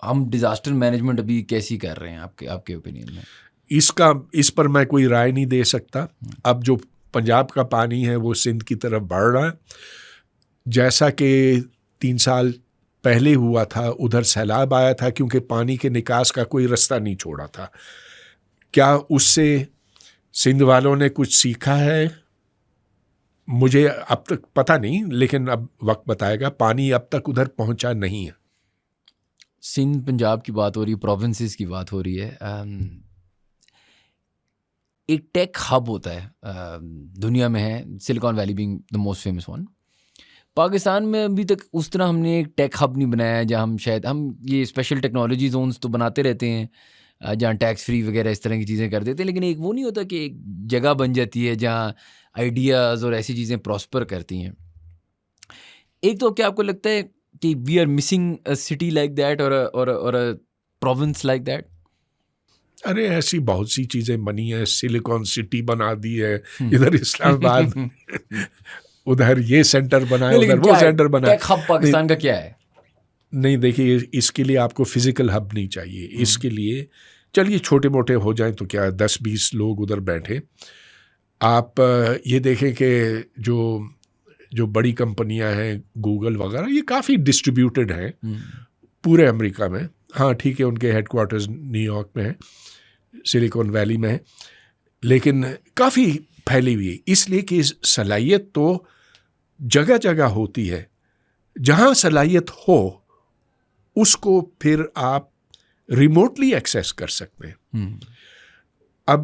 A: ہم ڈیزاسٹر مینجمنٹ ابھی کیسی کر رہے ہیں آپ کے اوپینین میں؟
B: اس پر میں کوئی رائے نہیں دے سکتا۔ اب جو پنجاب کا پانی ہے وہ سندھ کی طرف بڑھ رہا ہے، جیسا کہ 3 سال پہلے ہوا تھا، ادھر سیلاب آیا تھا کیونکہ پانی کے نکاس کا کوئی رستہ نہیں چھوڑا تھا۔ کیا اس سے سندھ والوں نے کچھ سیکھا ہے؟ مجھے اب تک پتہ نہیں، لیکن اب وقت بتائے گا۔ پانی اب تک ادھر پہنچا نہیں ہے۔
A: سندھ پنجاب کی بات ہو رہی ہے، پروونسز کی بات ہو رہی ہے۔ ایک ٹیک ہب ہوتا ہے دنیا میں، ہے silicon valley being the most famous one. Pakistan میں ابھی تک اس طرح ہم نے ایک ٹیک ہب نہیں بنایا جہاں ہم یہ اسپیشل ٹیکنالوجی زونز تو بناتے رہتے ہیں جہاں ٹیکس فری وغیرہ اس طرح کی چیزیں کر دیتے ہیں، لیکن ایک وہ نہیں ہوتا کہ ایک جگہ بن جاتی ہے جہاں آئیڈیاز اور ایسی چیزیں پراسپر کرتی ہیں۔ ایک تو کیا آپ کو لگتا ہے کہ we are missing a city like that اور اے پروونس لائک دیٹ؟
B: ارے ایسی بہت سی چیزیں بنی ہیں، سلیکان سٹی بنا دی ہے، ادھر اسلام آباد، ادھر یہ سینٹر بنا ہے، ادھر وہ سینٹر بنا ہے۔
A: ٹیک ہب پاکستان کا کیا ہے؟
B: نہیں دیکھیے، اس کے لیے آپ کو فزیکل ہب نہیں چاہیے۔ اس کے لیے چلیے چھوٹے موٹے ہو جائیں تو کیا، 10-20 لوگ ادھر بیٹھے۔ آپ یہ دیکھیں کہ جو بڑی کمپنیاں ہیں، گوگل وغیرہ، یہ کافی ڈسٹریبیوٹیڈ ہیں پورے امریکہ میں۔ ہاں ٹھیک ہے، ان کے ہیڈ کوارٹرز نیو یارک میں ہیں، سلیکان ویلی میں ہے، لیکن کافی پھیلی ہوئی ہے، اس لیے کہ صلاحیت تو جگہ جگہ ہوتی ہے۔ جہاں صلاحیت ہو اس کو پھر آپ ریموٹلی ایکسیس کر سکتے ہیں۔ اب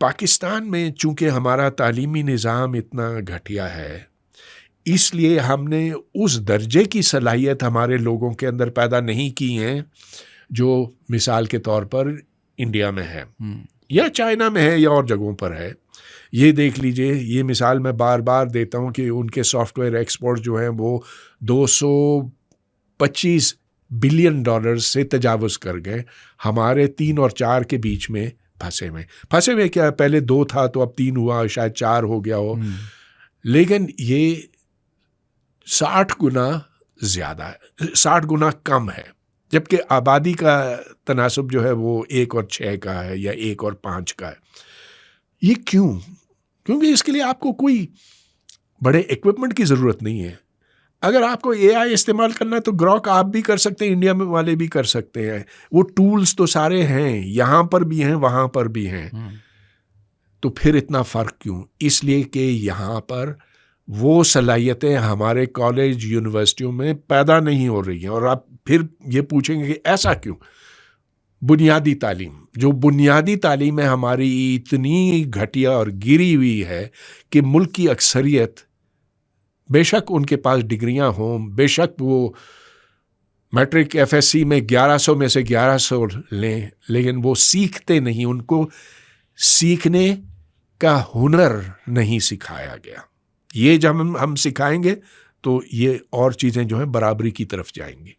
B: پاکستان میں چونکہ ہمارا تعلیمی نظام اتنا گھٹیا ہے، اس لیے ہم نے اس درجے کی صلاحیت ہمارے لوگوں کے اندر پیدا نہیں کی ہیں جو مثال کے طور پر انڈیا میں ہے، یا چائنا میں ہے، یا اور جگہوں پر ہے۔ یہ دیکھ لیجئے، یہ مثال میں بار بار دیتا ہوں کہ ان کے سافٹ ویئر ایکسپورٹ جو ہیں وہ $225 بلین سے تجاوز کر گئے، ہمارے 3 اور 4 کے بیچ میں پھنسے ہوئے کیا، پہلے 2 تھا تو اب 3 ہوا، شاید 4 ہو گیا ہو، لیکن یہ 60 گنا زیادہ ہے، 60 گنا کم ہے، جبکہ آبادی کا تناسب جو ہے وہ 1 اور 6 کا ہے، یا 1 اور 5 کا ہے۔ یہ کیونکہ اس کے لیے آپ کو کوئی بڑے ایکوپمنٹ کی ضرورت نہیں ہے۔ اگر آپ کو AI استعمال کرنا ہے تو گروک آپ بھی کر سکتے ہیں، انڈیا میں والے بھی کر سکتے ہیں، وہ ٹولز تو سارے ہیں، یہاں پر بھی ہیں، وہاں پر بھی ہیں۔ تو پھر اتنا فرق کیوں؟ اس لیے کہ یہاں پر وہ صلاحیتیں ہمارے کالج یونیورسٹیوں میں پیدا نہیں ہو رہی ہیں۔ اور آپ پھر یہ پوچھیں گے کہ ایسا کیوں؟ بنیادی تعلیم، جو بنیادی تعلیم ہے ہماری اتنی گھٹیا اور گری ہوئی ہے کہ ملک کی اکثریت، بے شک ان کے پاس ڈگریاں ہوں، بے شک وہ میٹرک FSC میں 1100 میں سے 1100 لیں، لیکن وہ سیکھتے نہیں، ان کو سیکھنے کا ہنر نہیں سکھایا گیا۔ یہ جب ہم سکھائیں گے تو یہ اور چیزیں جو ہیں برابری کی طرف جائیں گی۔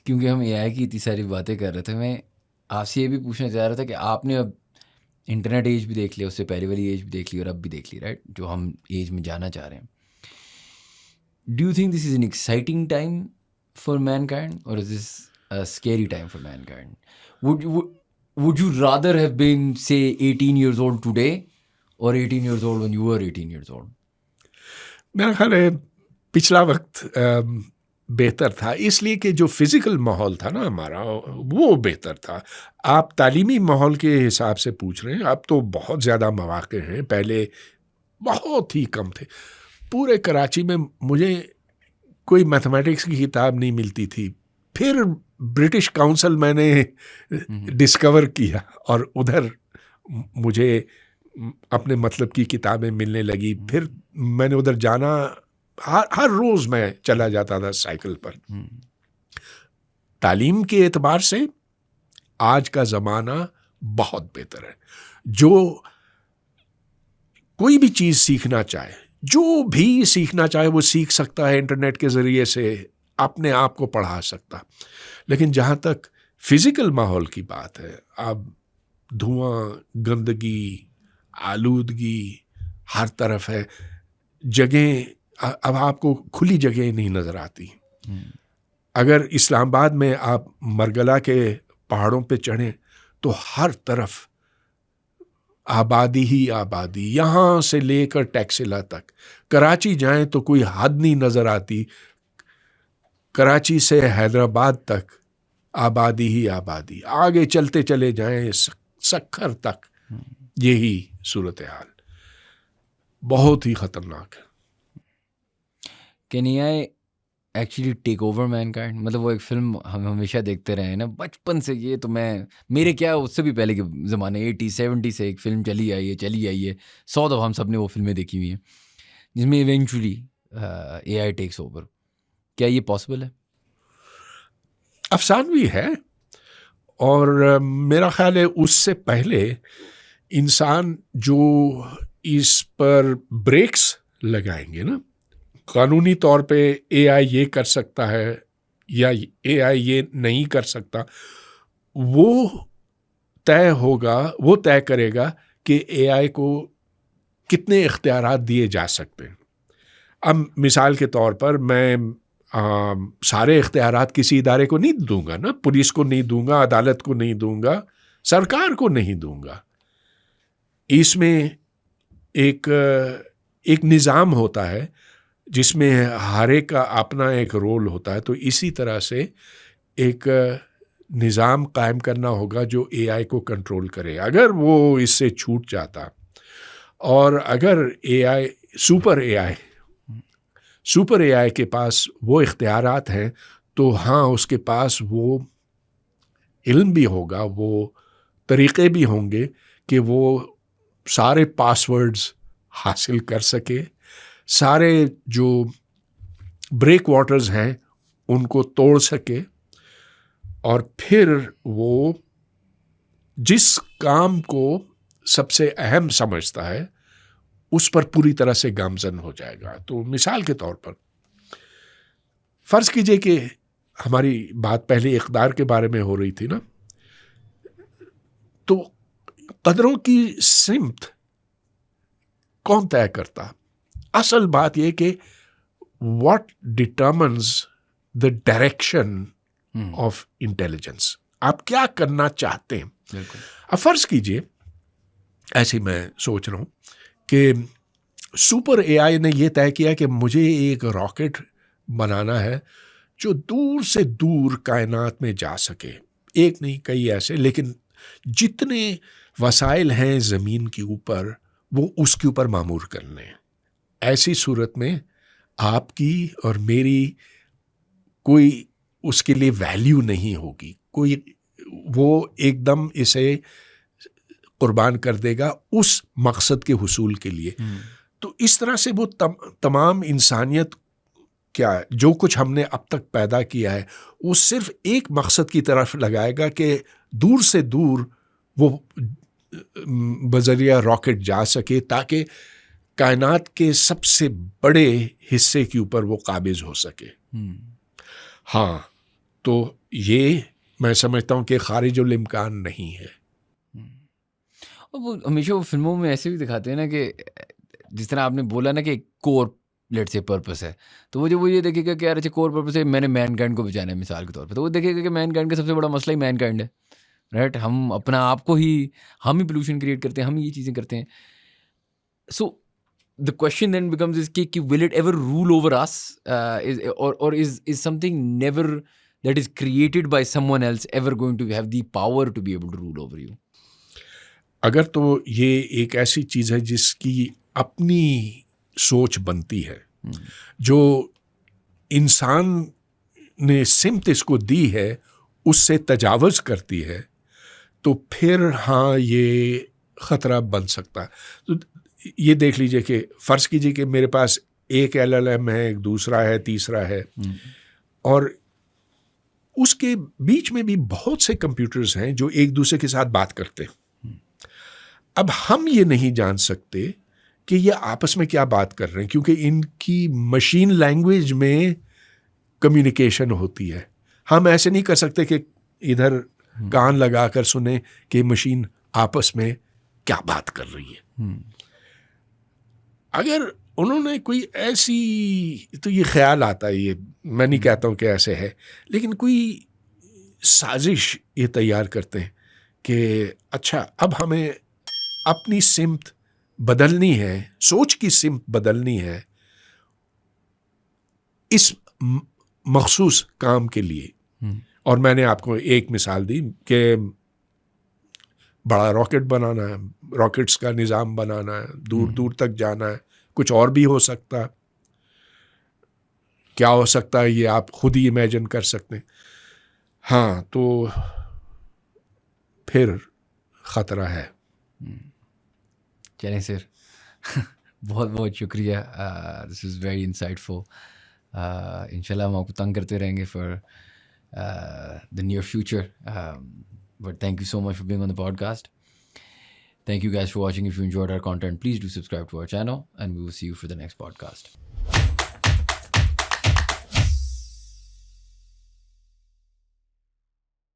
A: کیونکہ ہم AI کی اتنی ساری باتیں کر رہے تھے، میں آپ سے یہ بھی پوچھنا چاہ رہا تھا کہ آپ نے اب انٹرنیٹ ایج بھی دیکھ لیا, اس سے پہلے والی ایج بھی دیکھ لی اور اب بھی دیکھ لی, رائٹ, جو ہم ایج میں جانا چاہ رہے ہیں. Do you think this is an exciting time for mankind or is this scary time for mankind? Would you rather have been, say, 18 years old today or 18 years old when you were 18 years old?
B: میرا خیال ہے پچھلا وقت بہتر تھا, اس لیے کہ جو فزیکل ماحول تھا نا ہمارا وہ بہتر تھا. آپ تعلیمی ماحول کے حساب سے پوچھ رہے ہیں, اب تو بہت زیادہ مواقع ہیں, پہلے بہت ہی کم تھے. پورے کراچی میں مجھے کوئی میتھمیٹکس کی کتاب نہیں ملتی تھی. پھر برٹش کاؤنسل میں نے ڈسکور کیا اور ادھر مجھے اپنے مطلب کی کتابیں ملنے لگی. پھر میں نے ادھر جانا, ہر روز میں چلا جاتا تھا سائیکل پر. تعلیم کے اعتبار سے آج کا زمانہ بہت بہتر ہے. جو کوئی بھی چیز سیکھنا چاہے, جو بھی سیکھنا چاہے وہ سیکھ سکتا ہے انٹرنیٹ کے ذریعے سے, اپنے آپ کو پڑھا سکتا. لیکن جہاں تک فزیکل ماحول کی بات ہے, اب دھواں, گندگی, آلودگی ہر طرف ہے. جگہیں اب آپ کو کھلی جگہیں نہیں نظر آتی. اگر اسلام آباد میں آپ مرگلا کے پہاڑوں پہ چڑھیں تو ہر طرف آبادی ہی آبادی, یہاں سے لے کر ٹیکسلا تک. کراچی جائیں تو کوئی حد نہیں نظر آتی. کراچی سے حیدرآباد تک آبادی ہی آبادی, آگے چلتے چلے جائیں سکھر تک یہی صورتحال. بہت ہی خطرناک ہے.
A: Can A I actually take over mankind? مطلب وہ ایک فلم ہم ہمیشہ دیکھتے رہے ہیں نا بچپن سے, یہ تو میرے کیا اس سے بھی پہلے کے زمانے 80-70 سے ایک فلم چلی آئی ہے 100 دفعہ ہم سب نے وہ فلمیں دیکھی ہوئی ہیں, جس میں ایونچولی اے آئی ٹیکس اوور. کیا یہ پاسبل ہے؟
B: افسانوی ہے, اور میرا خیال ہے اس سے پہلے انسان جو اس پر بریکس لگائیں گے نا, قانونی طور پہ اے آئی یہ کر سکتا ہے یا اے آئی یہ نہیں کر سکتا, وہ طے کرے گا کہ اے آئی کو کتنے اختیارات دیے جا سکتے ہیں. اب مثال کے طور پر میں سارے اختیارات کسی ادارے کو نہیں دوں گا نا, پولیس کو نہیں دوں گا, عدالت کو نہیں دوں گا, سرکار کو نہیں دوں گا. اس میں ایک نظام ہوتا ہے جس میں ہر ایک کا اپنا ایک رول ہوتا ہے. تو اسی طرح سے ایک نظام قائم کرنا ہوگا جو اے آئی کو کنٹرول کرے. اگر وہ اس سے چھوٹ جاتا, اور اگر سپر اے آئی کے پاس وہ اختیارات ہیں, تو ہاں اس کے پاس وہ علم بھی ہوگا, وہ طریقے بھی ہوں گے کہ وہ سارے پاس ورڈز حاصل کر سکے, سارے جو بریک واٹرز ہیں ان کو توڑ سکے, اور پھر وہ جس کام کو سب سے اہم سمجھتا ہے اس پر پوری طرح سے گامزن ہو جائے گا. تو مثال کے طور پر فرض کیجئے کہ ہماری بات پہلے اقدار کے بارے میں ہو رہی تھی نا, تو قدروں کی سمت کون طے کرتا؟ اصل بات یہ کہ what determines the direction of intelligence, آپ کیا کرنا چاہتے ہیں. اب فرض کیجئے, ایسے میں سوچ رہا ہوں کہ سپر اے آئی نے یہ طے کیا کہ مجھے ایک راکٹ بنانا ہے جو دور سے دور کائنات میں جا سکے. ایک نہیں کئی ایسے, لیکن جتنے وسائل ہیں زمین کے اوپر وہ اس کے اوپر معمور کرنے. ایسی صورت میں آپ کی اور میری کوئی اس کے لیے ویلیو نہیں ہوگی, وہ ایک دم اسے قربان کر دے گا اس مقصد کے حصول کے لیے. تو اس طرح سے وہ تمام انسانیت کیا جو کچھ ہم نے اب تک پیدا کیا ہے وہ صرف ایک مقصد کی طرف لگائے گا کہ دور سے دور وہ بذریعہ راکٹ جا سکے, تاکہ کائنات کے سب سے بڑے حصے کے اوپر وہ قابض ہو سکے. ہاں, تو یہ میں سمجھتا ہوں کہ خارج الامکان نہیں ہے.
A: وہ ہمیشہ وہ فلموں میں ایسے بھی دکھاتے ہیں نا کہ جس طرح آپ نے بولا نا کہ کور لیٹ سے پرپس ہے, تو وہ جب وہ یہ دیکھے گا کہ یار اچھا کور پرپس ہے, میں نے مین کائنڈ کو بچانا ہے مثال کے طور پہ, تو وہ دیکھے گا کہ مین کائنڈ کا سب سے بڑا مسئلہ ہی مین کائنڈ ہے, رائٹ. ہم اپنا آپ کو ہی, ہم ہی پولوشن کریٹ کرتے ہیں, ہم ہی یہ چیزیں کرتے ہیں. سو the question then becomes is کہ will it ever rule over us, or is something never that is created by someone else ever going to have the power to be able to rule over you?
B: اگر تو یہ ایک ایسی چیز ہے جس کی اپنی سوچ بنتی ہے, جو انسان نے سمت اس کو دی ہے اس سے تجاوز کرتی ہے, تو پھر ہاں یہ خطرہ بن سکتا ہے. تو یہ دیکھ لیجئے کہ فرض کیجئے کہ میرے پاس ایک LLM ہے, ایک دوسرا ہے, تیسرا ہے, اور اس کے بیچ میں بھی بہت سے کمپیوٹرز ہیں جو ایک دوسرے کے ساتھ بات کرتے ہیں. اب ہم یہ نہیں جان سکتے کہ یہ آپس میں کیا بات کر رہے ہیں, کیونکہ ان کی مشین لینگویج میں کمیونیکیشن ہوتی ہے. ہم ایسے نہیں کر سکتے کہ ادھر کان لگا کر سنیں کہ مشین آپس میں کیا بات کر رہی ہے. اگر انہوں نے کوئی ایسی, تو یہ خیال آتا ہے, یہ میں نہیں کہتا ہوں کہ ایسے ہے, لیکن کوئی سازش یہ تیار کرتے ہیں کہ اچھا اب ہمیں اپنی سمت بدلنی ہے, سوچ کی سمت بدلنی ہے اس مخصوص کام کے لیے. اور میں نے آپ کو ایک مثال دی کہ بڑا راکٹ بنانا ہے, راکٹس کا نظام بنانا ہے, دور دور تک جانا ہے, کچھ اور بھی ہو سکتا ہے. کیا ہو سکتا ہے یہ آپ خود ہی امیجن کر سکتے ہیں. ہاں, تو پھر خطرہ ہے.
A: چلیں سر, بہت بہت شکریہ, دس از ویری انسائٹفل. انشاءاللہ ہم آپ کو تنگ کرتے رہیں گے for the near future, but thank you so much for being on the podcast. Thank you guys for watching. If you enjoyed our content, please do subscribe to our channel, and we will see you for the next podcast.